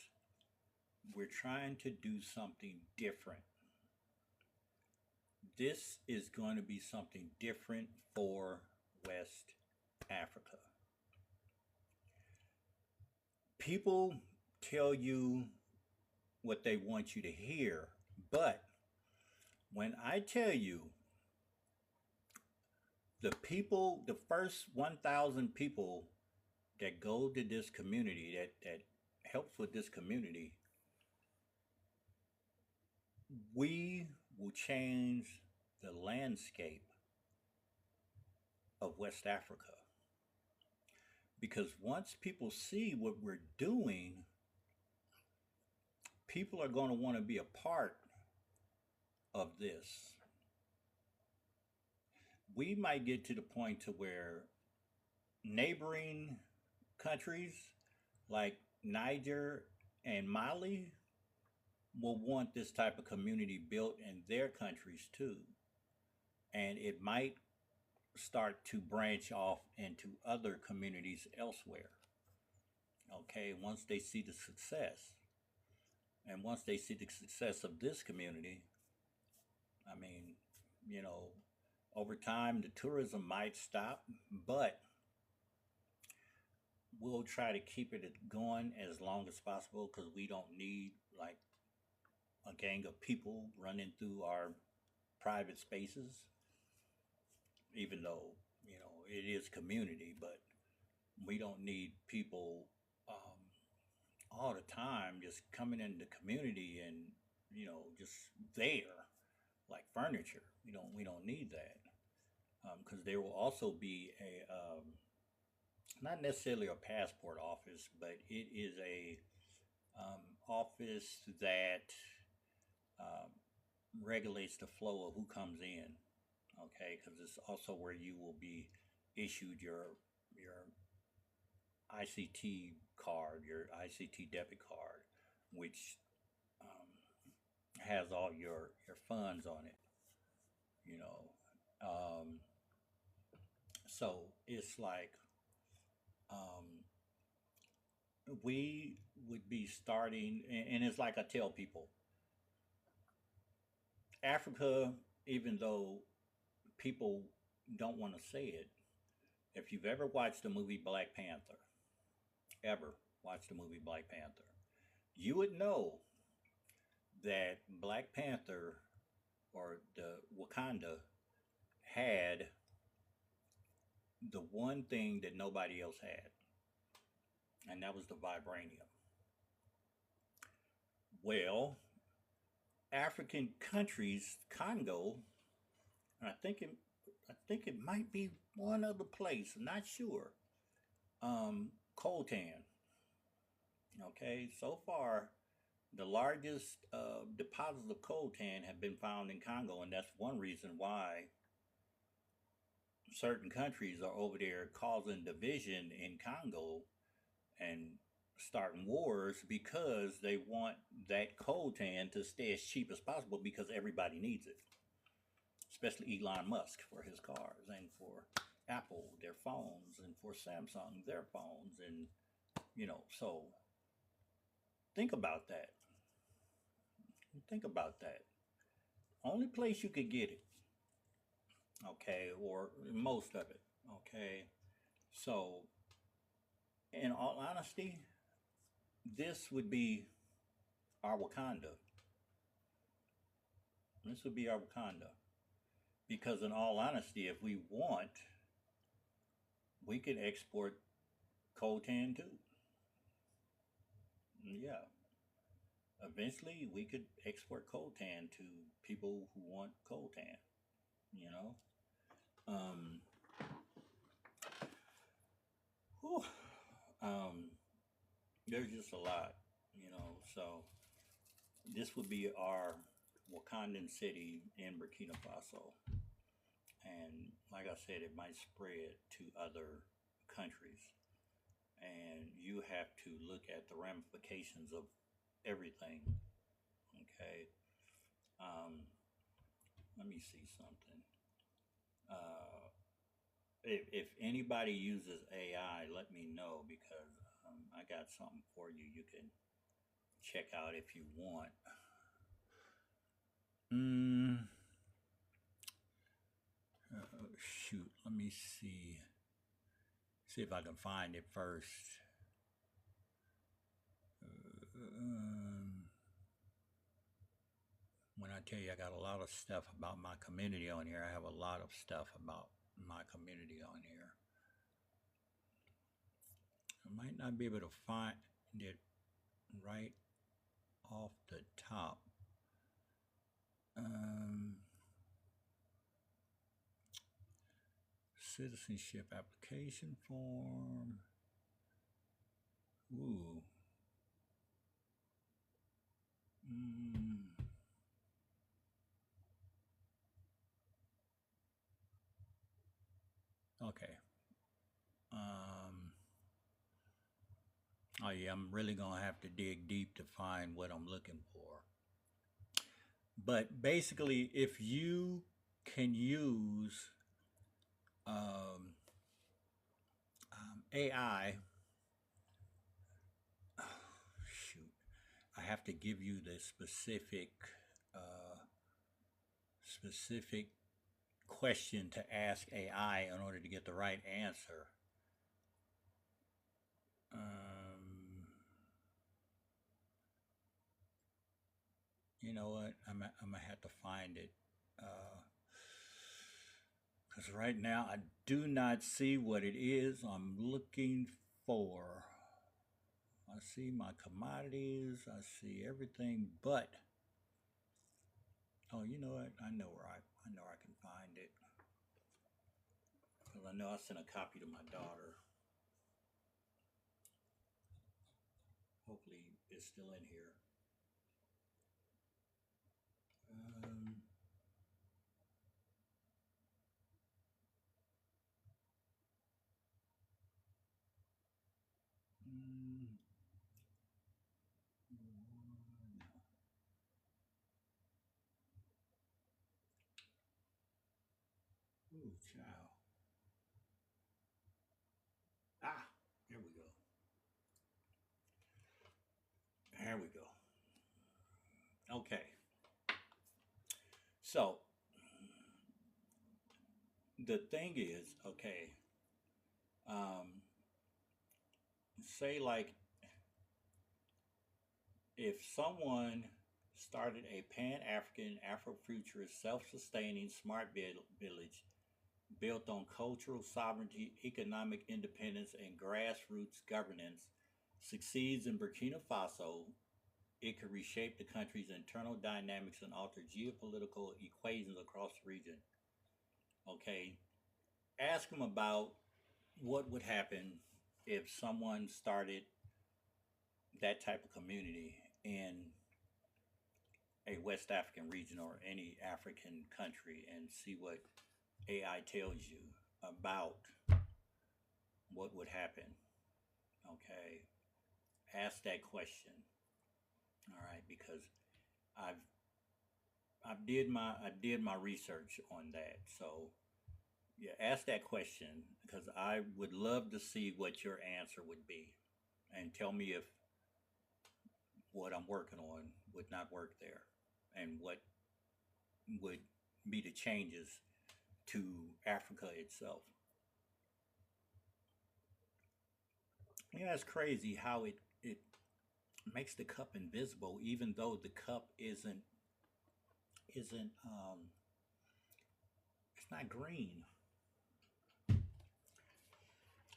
we're trying to do something different. This is going to be something different for West Africa. People tell you what they want you to hear. But when I tell you the people, the first 1,000 people that go to this community, that helps with this community, we will change the landscape of West Africa. Because once people see what we're doing, people are going to want to be a part of this. We might get to the point to where neighboring countries like Niger and Mali will want this type of community built in their countries too. And it might start to branch off into other communities elsewhere. Okay, once they see the success. And once they see the success of this community, I mean, you know, over time the tourism might stop, but we'll try to keep it going as long as possible because we don't need like a gang of people running through our private spaces, even though, you know, it is community, but we don't need people all the time just coming in the community and, you know, just there like furniture. We don't need that because there will also be a not necessarily a passport office, but it is a office that um, regulates the flow of who comes in. Okay, because it's also where you will be issued your ICT card, your ICT debit card, which has all your funds on it. You know, so it's like um, we would be starting, and it's like I tell people, Africa, even though people don't want to say it, if you've ever watched the movie Black Panther, ever watched the movie Black Panther, you would know that Black Panther or the Wakanda had the one thing that nobody else had, and that was the vibranium. Well, African countries, Congo, and I think it might be one other place, I'm not sure. Coltan. Okay, so far the largest deposits of coltan have been found in Congo, and that's one reason why certain countries are over there causing division in Congo and starting wars because they want that coltan to stay as cheap as possible because everybody needs it, especially Elon Musk for his cars and for Apple their phones and for Samsung their phones, and so think about that. Think about that. Only place you could get it, okay, or most of it, okay. So, in all honesty, this would be our Wakanda. This would be our Wakanda. Because, in all honesty, if we want, we can export coltan too. Yeah. Eventually, we could export coltan to people who want coltan, you know? Um, whew, um, there's just a lot, so this would be our Wakandan city in Burkina Faso. And like I said, it might spread to other countries. And you have to look at the ramifications of everything. Okay. Um, Let me see something. Uh, if anybody uses AI, let me know because I got something for you. You can check out if you want. Mm, Shoot, let me see. See if I can find it first. I tell you, I got a lot of stuff about my community on here. I have a lot of stuff about my community on here. I might not be able to find it right off the top. Um, Citizenship application form. Ooh. Mm, okay. Um, oh yeah, I'm really gonna have to dig deep to find what I'm looking for. But basically, if you can use um, AI, shoot, I have to give you the specific question to ask AI in order to get the right answer. Um, you know what? I'm gonna have to find it because right now I do not see what it is I'm looking for. I see my commodities. I see everything, but oh, you know what? I know I can find it because I know I sent a copy to my daughter. Hopefully, it's still in here. Um, mm, ooh, child. Ah, here we go. Here we go. Okay. So the thing is, okay, um, say like if someone started a Pan African, Afrofuturist, self sustaining smart village built on cultural sovereignty, economic independence, and grassroots governance, succeeds in Burkina Faso, it could reshape the country's internal dynamics and alter geopolitical equations across the region. Okay, ask them about what would happen if someone started that type of community in a West African region or any African country and see what AI tells you about what would happen. Okay, ask that question. All right, because I've I did my research on that. So yeah, ask that question because I would love to see what your answer would be, and tell me if what I'm working on would not work there, and what would be the changes to Africa itself. Yeah, it's crazy how it makes the cup invisible, even though the cup isn't it's not green.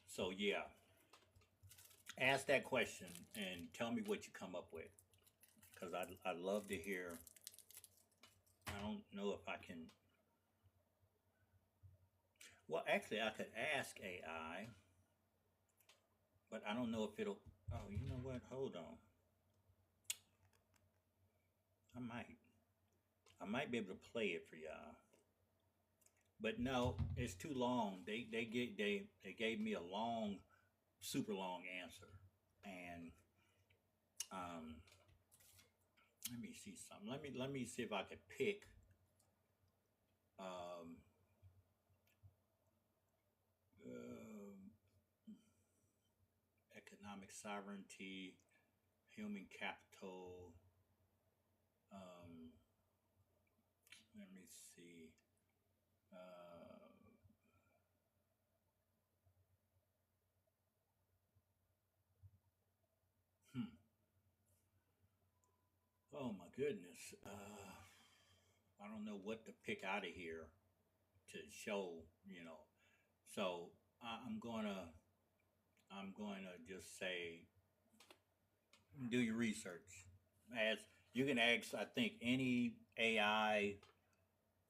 So yeah, ask that question and tell me what you come up with, because I love to hear. I don't know if I can. Well, actually, I could ask AI, but I don't know if it'll. Oh, you know what? Hold on. I might. I might be able to play it for y'all. But no, it's too long. They gave me a long, super long answer, and um, let me see something. Let me see if I could pick um, um economic sovereignty, human capital. Um, Let me see. Uh, hmm. Oh my goodness. I don't know what to pick out of here to show, you know. So I'm going to just say do your research. As you can ask, I think any AI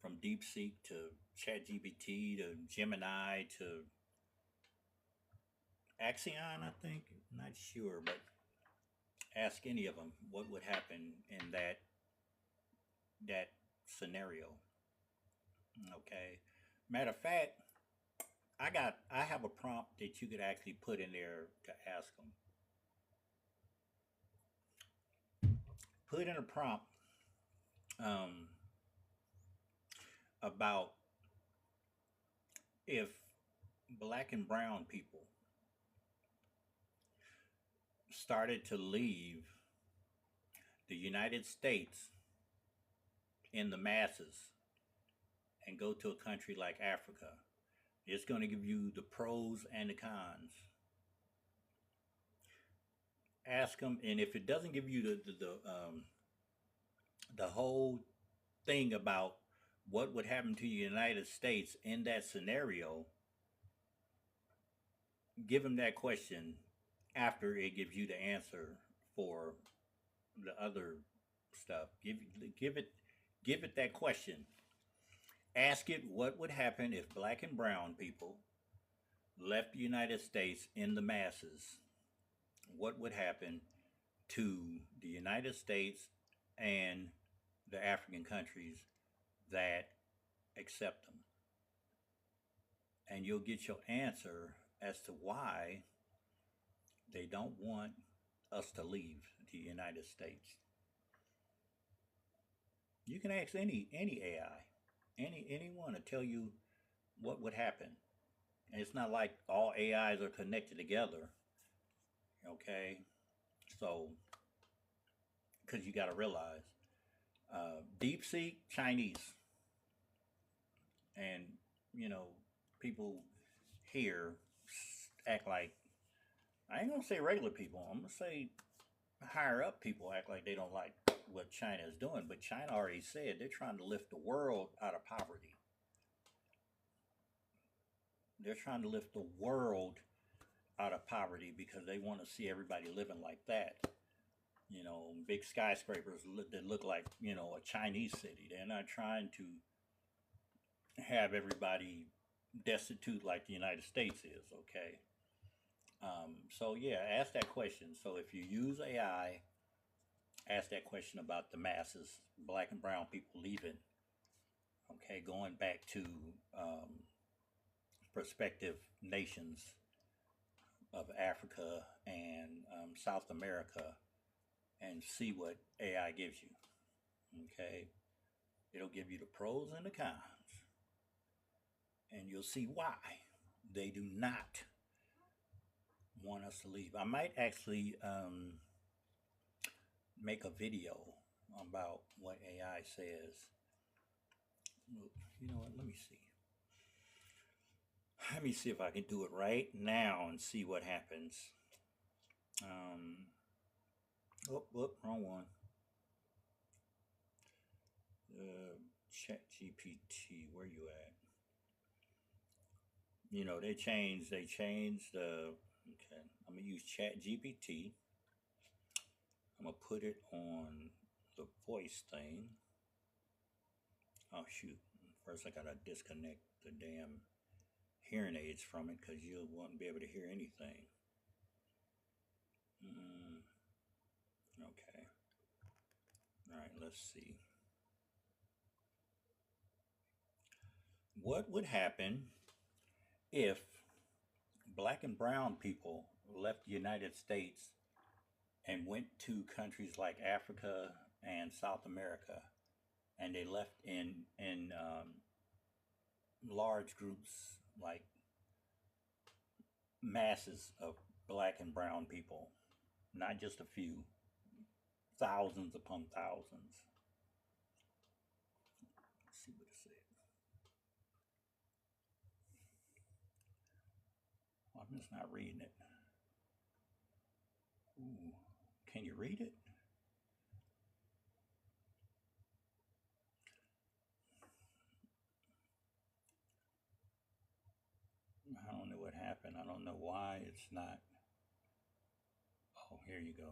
from DeepSeek to ChatGPT to Gemini to Axion, I think. Not sure, but ask any of them what would happen in that scenario. Okay. Matter of fact, I have a prompt that you could actually put in there to ask them. Put in a prompt um, about if black and brown people started to leave the United States in the masses and go to a country like Africa. It's going to give you the pros and the cons. Ask them, and if it doesn't give you the whole thing about what would happen to the United States in that scenario, give them that question after it gives you the answer for the other stuff. Give it give it that question. Ask it what would happen if black and brown people left the United States in the masses. What would happen to the United States and the African countries that accept them? And you'll get your answer as to why they don't want us to leave the United States. You can ask any AI, anyone to tell you what would happen. And it's not like all AIs are connected together. Okay, so because you got to realize, DeepSeek Chinese, and you know people here act like, I ain't gonna say regular people. I'm gonna say higher up people act like they don't like what China is doing. But China already said they're trying to lift the world out of poverty. They're trying to lift the world out of poverty because they want to see everybody living like that. You know, big skyscrapers that look like, a Chinese city. They're not trying to have everybody destitute like the United States is, okay? So, yeah, ask that question. So, if you use AI, ask that question about the masses, black and brown people leaving, okay? Going back to um, prospective nations of Africa and South America and see what AI gives you. Okay, it'll give you the pros and the cons, and you'll see why they do not want us to leave. I might actually make a video about what AI says. You know what? Let me see. Let me see if I can do it right now and see what happens. Wrong one. Chat GPT, where you at? They changed okay, I'm gonna use Chat GPT. I'm gonna put it on the voice thing. Oh shoot, first I gotta disconnect the damn hearing aids from it because you won't be able to hear anything. Okay, all right, let's see. What would happen if black and brown people left the United States and went to countries like Africa and South America, and they left in large groups, like masses of black and brown people, not just a few, thousands upon thousands. Let's see what it said. Well, I'm just not reading it. Ooh, can you read it? it's not. Oh, here you go.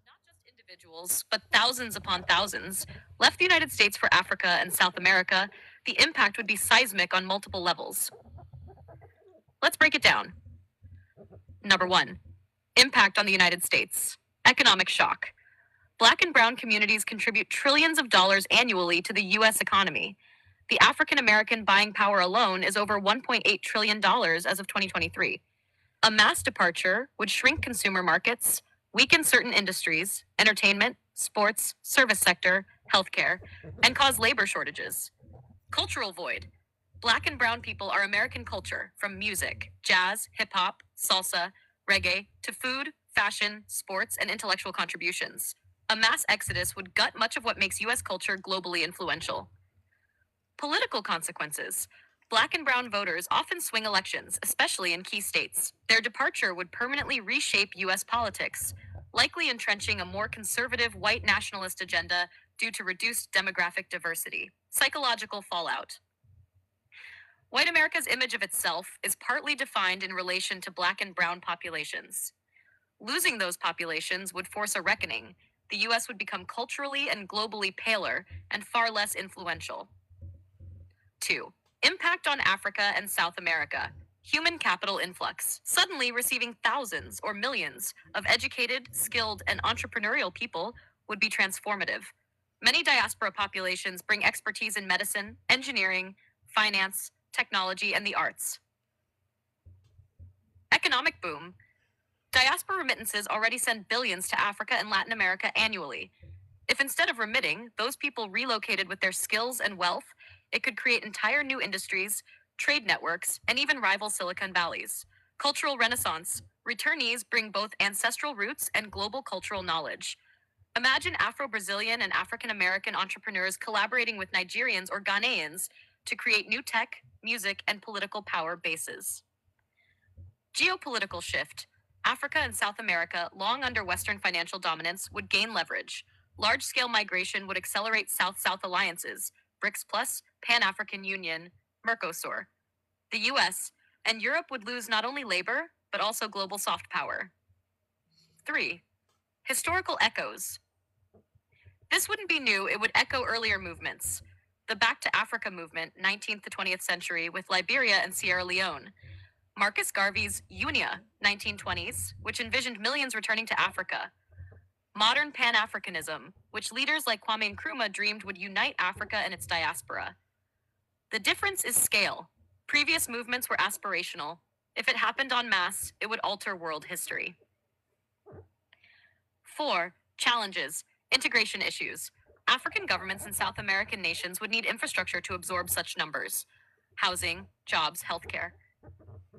Not just individuals, but thousands upon thousands, left the United States for Africa and South America, the impact would be seismic on multiple levels. Let's break it down. Number one, impact on the United States. Economic shock. Black and brown communities contribute trillions of dollars annually to the U.S. economy. The African American buying power alone is over $1.8 trillion as of 2023. A mass departure would shrink consumer markets, weaken certain industries, entertainment, sports, service sector, healthcare, and cause labor shortages. Cultural void. Black and brown people are American culture, from music, jazz, hip hop, salsa, reggae, to food, fashion, sports, and intellectual contributions. A mass exodus would gut much of what makes U.S. culture globally influential. Political consequences. Black and brown voters often swing elections, especially in key states. Their departure would permanently reshape U.S. politics, likely entrenching a more conservative white nationalist agenda due to reduced demographic diversity. Psychological fallout. White America's image of itself is partly defined in relation to black and brown populations. Losing those populations would force a reckoning. The U.S. would become culturally and globally paler and far less influential. 2. Impact on Africa and South America. Human capital influx. Suddenly receiving thousands or millions of educated, skilled, and entrepreneurial people would be transformative. Many diaspora populations bring expertise in medicine, engineering, finance, technology, and the arts. Economic boom. Diaspora remittances already send billions to Africa and Latin America annually. If instead of remitting, those people relocated with their skills and wealth, it could create entire new industries, trade networks, and even rival Silicon Valleys. Cultural renaissance. Returnees bring both ancestral roots and global cultural knowledge. Imagine Afro Brazilian and African American entrepreneurs collaborating with Nigerians or Ghanaians to create new tech, music, and political power bases. Geopolitical shift. Africa and South America, long under Western financial dominance, would gain leverage. Large scale migration would accelerate South South alliances, BRICS Plus, Pan African Union, Mercosur. The US and Europe would lose not only labor, but also global soft power. 3. Historical echoes. This wouldn't be new, it would echo earlier movements. The Back to Africa movement, 19th to 20th century, with Liberia and Sierra Leone. Marcus Garvey's UNIA, 1920s, which envisioned millions returning to Africa. Modern Pan-Africanism, which leaders like Kwame Nkrumah dreamed would unite Africa and its diaspora. The difference is scale. Previous movements were aspirational. If it happened en masse, it would alter world history. 4. Challenges. Integration issues. African governments and South American nations would need infrastructure to absorb such numbers. Housing, jobs, healthcare.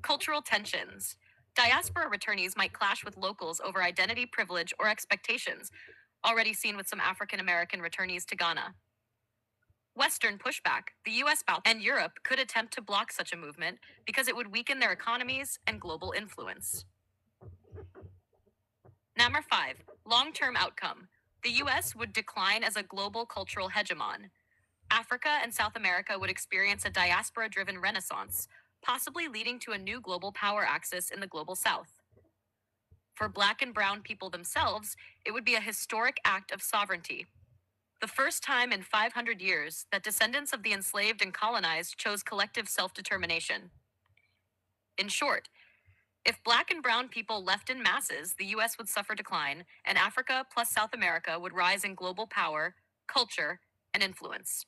Cultural tensions. Diaspora returnees might clash with locals over identity, privilege, or expectations, already seen with some African American returnees to Ghana. Western pushback. The US and Europe could attempt to block such a movement because it would weaken their economies and global influence. Number 5. Long-term outcome. The US would decline as a global cultural hegemon. Africa and South America would experience a diaspora-driven renaissance, possibly leading to a new global power axis in the global South. For Black and brown people themselves, it would be a historic act of sovereignty. The first time in 500 years that descendants of the enslaved and colonized chose collective self-determination. In short, if Black and brown people left in masses, the US would suffer decline, and Africa plus South America would rise in global power, culture, and influence.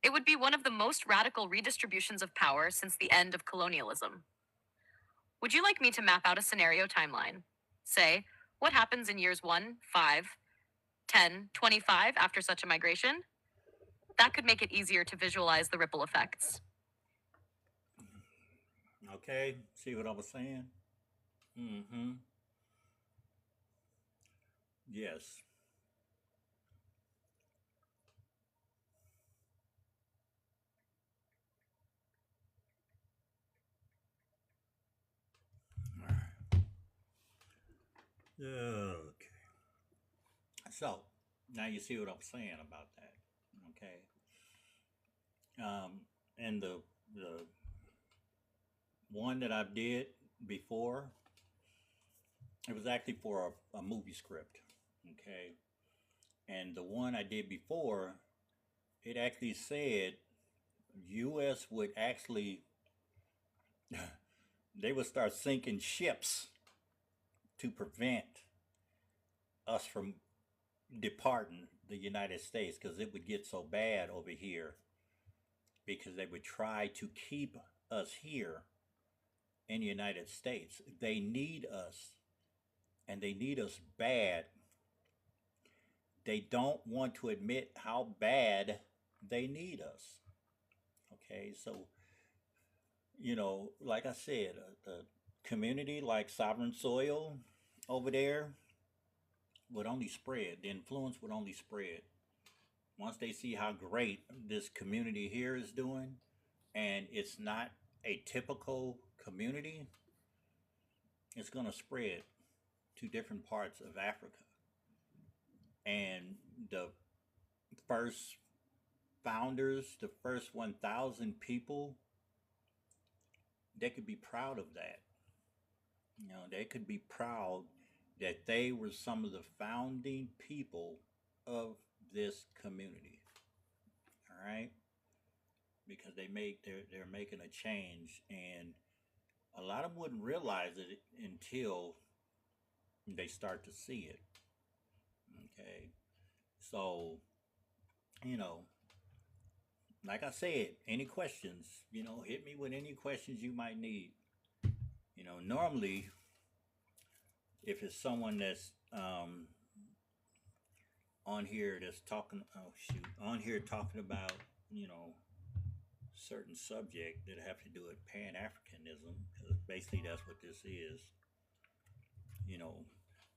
It would be one of the most radical redistributions of power since the end of colonialism. Would you like me to map out a scenario timeline? Say, what happens in years 1, 5, 10, 25 after such a migration? That could make it easier to visualize the ripple effects. Okay, see what I was saying? Mm-hmm. Yes. All right. Okay. So now you see what I'm saying about that. Okay. And the one that I did before, it was actually for a movie script. Okay. And the one I did before, it actually said U.S. would actually they would start sinking ships to prevent us from departing the United States because it would get so bad over here because they would try to keep us here in the United States. They need us and they need us bad. They don't want to admit how bad they need us. Okay, so, like I said, a community like Sovereign Soil over there would only spread, the influence would only spread. Once they see how great this community here is doing, and it's not a typical community, it's going to spread to different parts of Africa. And the first founders, the first 1,000 people, they could be proud of that. They could be proud that they were some of the founding people of this community. All right, because they're making a change, and a lot of them wouldn't realize it until they start to see it. Okay, so you know, like I said, any questions? Hit me with any questions you might need. Normally, if it's someone that's on here that's talking, oh shoot, on here talking about certain subject that have to do with Pan Africanism, because basically that's what this is. You know,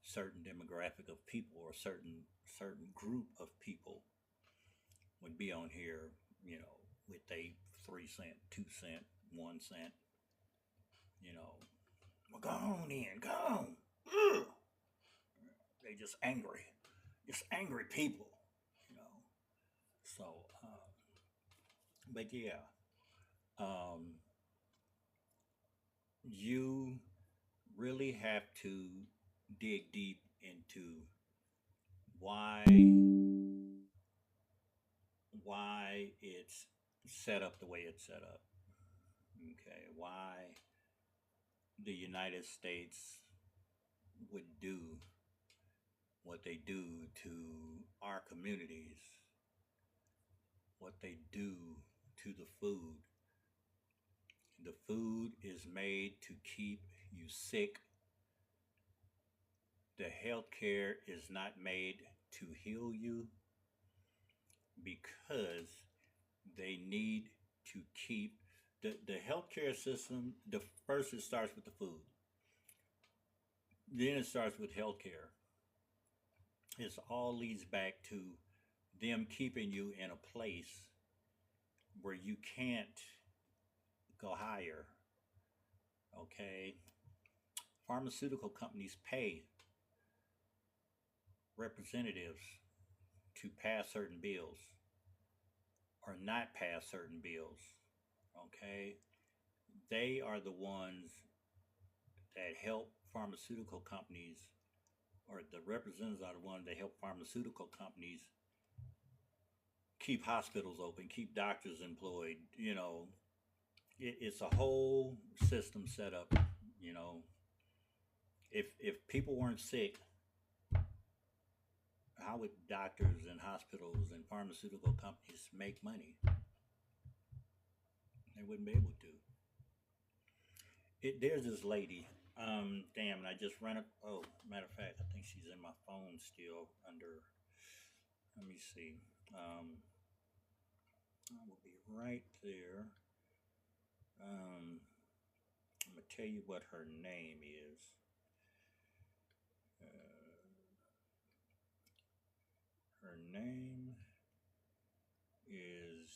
certain demographic of people or certain group of people would be on here, with a 3 cent, 2 cent, 1 cent. You know, well, go on in, go on. Ugh. They just angry people. You know, so, but yeah, um, you really have to dig deep into why why it's set up the way it's set up. Okay, why the United States would do what they do to our communities, what they do to the food. The food is made to keep you sick. The healthcare is not made to heal you because they need to keep the healthcare system. The first, it starts with the food, then it starts with healthcare. It all leads back to them keeping you in a place where you can't go higher. Okay, pharmaceutical companies pay representatives to pass certain bills or not pass certain bills. Okay, they are the ones that help pharmaceutical companies, or the representatives are the ones that help pharmaceutical companies keep hospitals open, keep doctors employed. It's a whole system set up. You know, if people weren't sick, how would doctors and hospitals and pharmaceutical companies make money? They wouldn't be able to. There's this lady. Damn, and I just ran up. Oh, matter of fact, I think she's in my phone still under. Let me see. I will be right there. I'm gonna tell you what her name is. Her name is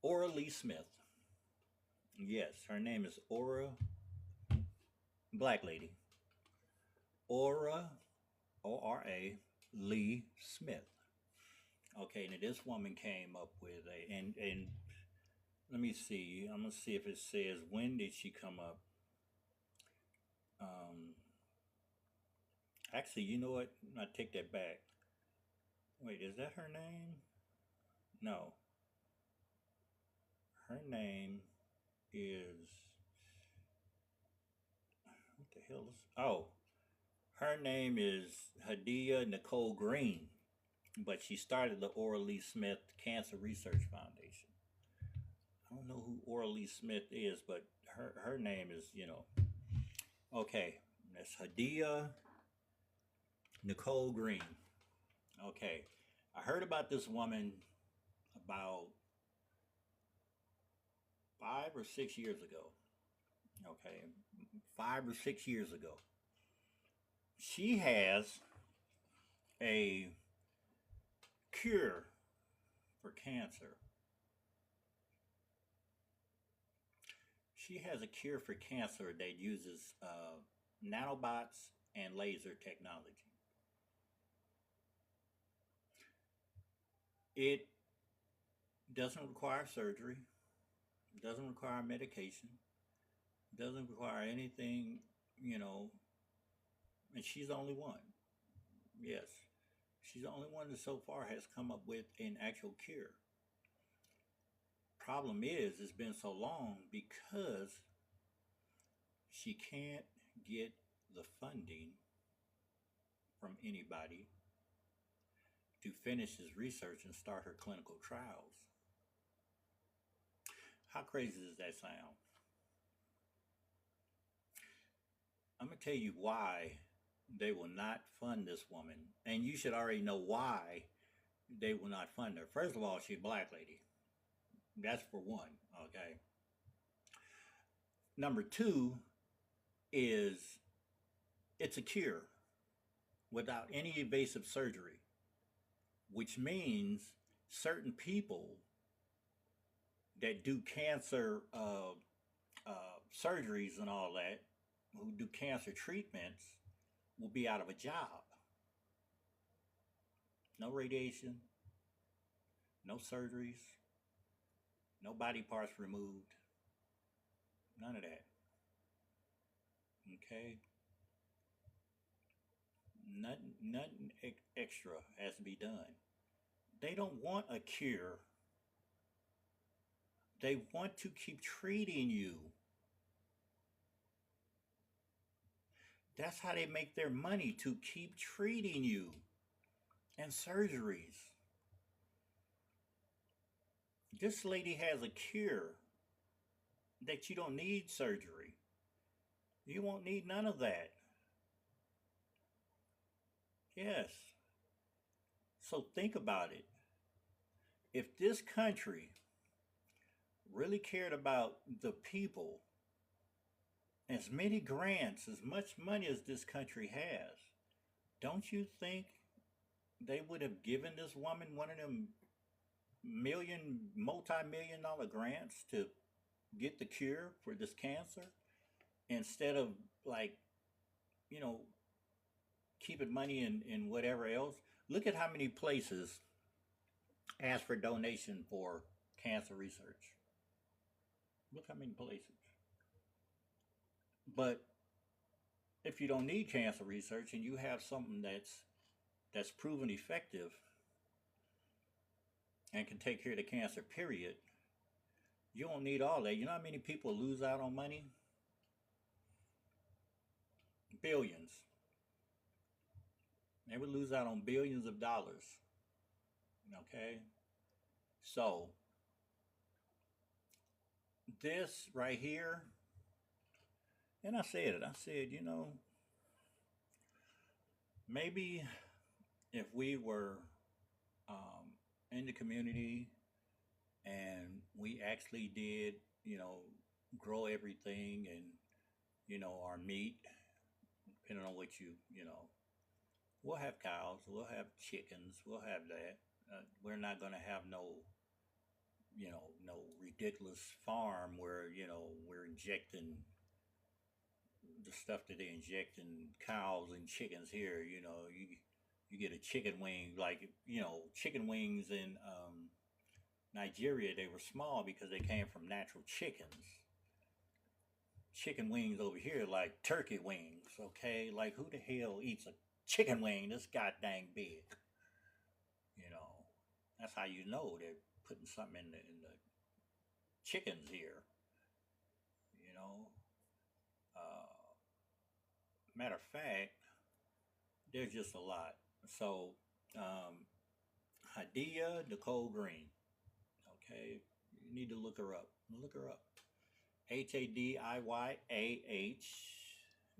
Aura Lee Smith. Yes, her name is Aura, black lady. Aura, Ora Lee Smith. Okay, now this woman came up with a and let me see. I'm gonna see if it says when did she come up. Um, Actually, you know what? I take that back. Wait, is that her name? No, her name is what the hell is? Oh, her name is Hadia Nicole Green, but she started the Oral Lee Smith Cancer Research Foundation. I don't know who Oral Lee Smith is, but her name is okay. That's Hadia Nicole Green. Okay, I heard about this woman about 5 or 6 years ago. Okay, 5 or 6 years ago. She has a cure for cancer. She has a cure for cancer that uses nanobots and laser technology. It doesn't require surgery, doesn't require medication, doesn't require anything, you know, and she's the only one. Yes, she's the only one that so far has come up with an actual cure. Problem is, it's been so long because she can't get the funding from anybody to finish his research and start her clinical trials. How crazy does that sound? I'm going to tell you why they will not fund this woman. And you should already know why they will not fund her. First of all, she's a black lady. That's for one, okay? Number two is it's a cure without any invasive surgery, which means certain people that do cancer surgeries and all that, who do cancer treatments, will be out of a job. No radiation, no surgeries, no body parts removed, none of that. Okay, nothing extra has to be done. They don't want a cure. They want to keep treating you. That's how they make their money, to keep treating you and surgeries. This lady has a cure that you don't need surgery. You won't need none of that. Yes. So think about it. If this country really cared about the people, as many grants, as much money as this country has, don't you think they would have given this woman one of them multi-million dollar grants to get the cure for this cancer instead of, like, you know, keeping money in whatever else? Look at how many places ask for donation for cancer research. Look how many places. But if you don't need cancer research and you have something that's proven effective and can take care of the cancer, period, you don't need all that. You know how many people lose out on money? Billions. They would lose out on billions of dollars. Okay? So, this right here, and I said, maybe if we were in the community and we actually did, grow everything and, our meat, depending on what we'll have cows, we'll have chickens, we'll have that. We're not going to have no ridiculous farm where, we're injecting the stuff that they inject in cows and chickens here. You you get a chicken wing, like, chicken wings in Nigeria, they were small because they came from natural chickens. Chicken wings over here like turkey wings, okay? Like, who the hell eats a chicken wing this goddamn big? You know, that's how you know they're putting something in the chickens here. You know, matter of fact, there's just a lot. So, um, Hadia Nicole Green. Okay, you need to look her up. Look her up. HADIYAH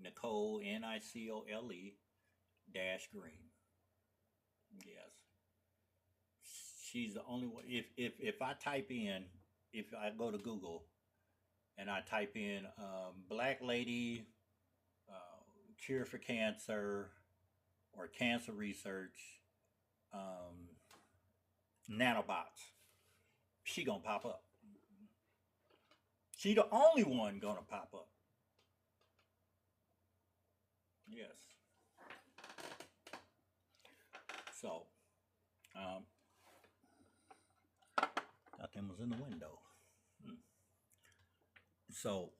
Nicole NICOLE dash Green. Yes, she's the only one. If I type in, if I go to Google and I type in black lady cure for cancer or cancer research, um, nanobots, she gonna pop up. She the only one gonna pop up. Yes. So, thought them was in the window. Hmm. So,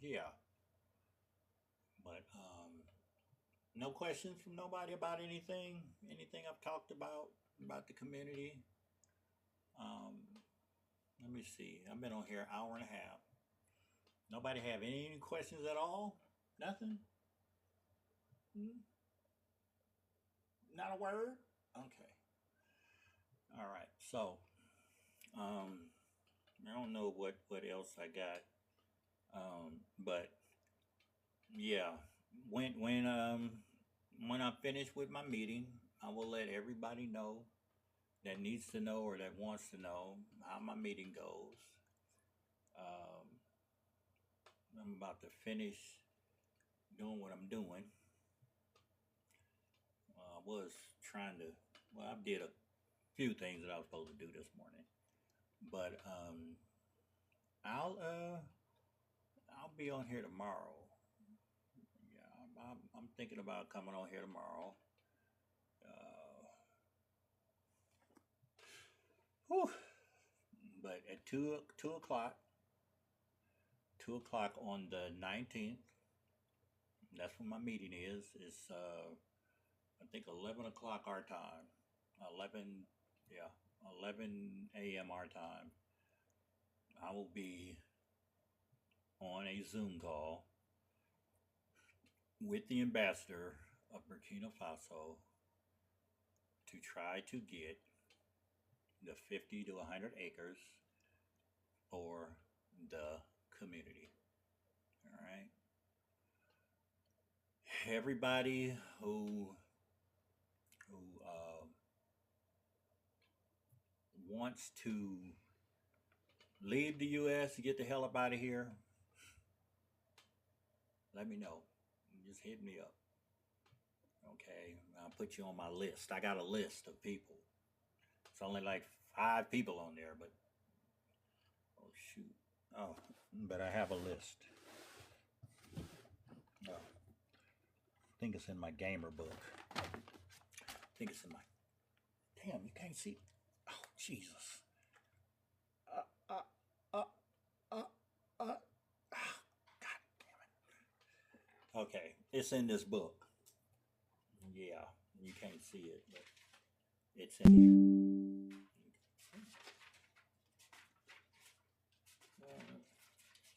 yeah. But no questions from nobody about anything. Anything I've talked about the community. Um, let me see. I've been on here an hour and a half. Nobody have any questions at all? Nothing? Hmm? Not a word? Okay. All right. So, I don't know what else I got. But yeah, when I'm finished with my meeting, I will let everybody know that needs to know or that wants to know how my meeting goes. Um, I'm about to finish doing what I'm doing. I was trying to, well, I did a few things that I was supposed to do this morning, but I'll uh, I'll be on here tomorrow. Yeah, I'm thinking about coming on here tomorrow. Uh, whew. But at two o'clock, 2 o'clock on the 19th, that's when my meeting is. It's I think 11 o'clock our time. 11, yeah, 11 a.m. our time. I will be on a Zoom call with the ambassador of Burkina Faso to try to get the 50 to 100 acres for the community. All right. Everybody who wants to leave the U.S. to get the hell up out of here, let me know. Just hit me up. Okay, I'll put you on my list. I got a list of people. It's only like 5 people on there, but oh shoot. Oh, but I have a list. Oh, I think it's in my gamer book. I think it's in my. Damn, you can't see. Oh, Jesus. Uh, uh, uh, uh, God damn it. Okay, it's in this book. Yeah, you can't see it, but it's in here.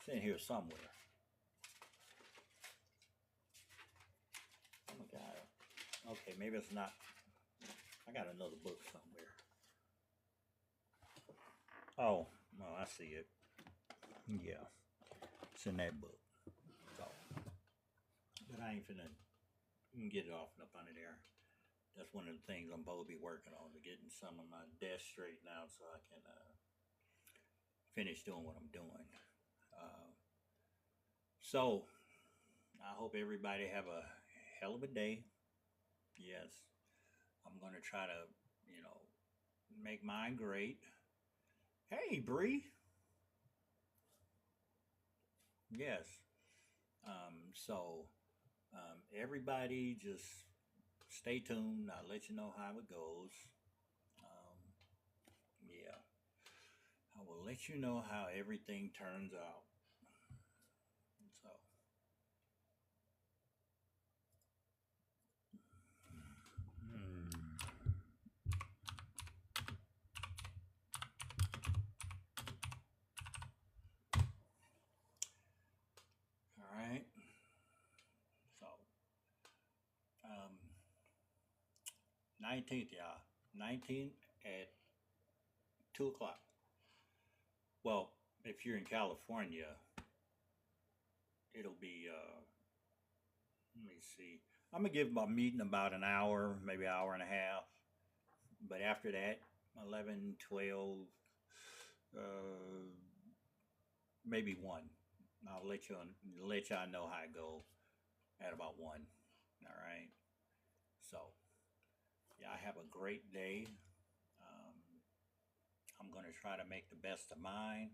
It's in here somewhere. Oh my God. Okay, maybe it's not. I got another book somewhere. Oh, no, I see it. Yeah, it's in that book. So, but I ain't finna get it off and up under there. That's one of the things I'm supposed to be working on, to getting some of my desk straightened out so I can finish doing what I'm doing. Uh, so, I hope everybody have a hell of a day. Yes, I'm gonna try to, make mine great. Hey, Bree. Yes. So Everybody just stay tuned. I'll let you know how it goes. Um, yeah, I will let you know how everything turns out. So, hmm. All right. So, um, 19th, y'all. 19th at 2 o'clock. Well, if you're in California, it'll be, let me see. I'm going to give my meeting about an hour, maybe an hour and a half. But after that, 11, 12, uh, maybe 1. I'll let y'all know how it go at about 1. All right. So, y'all have a great day. Um, I'm going to try to make the best of mine.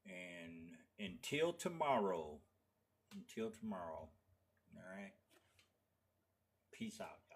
And until tomorrow, all right, peace out.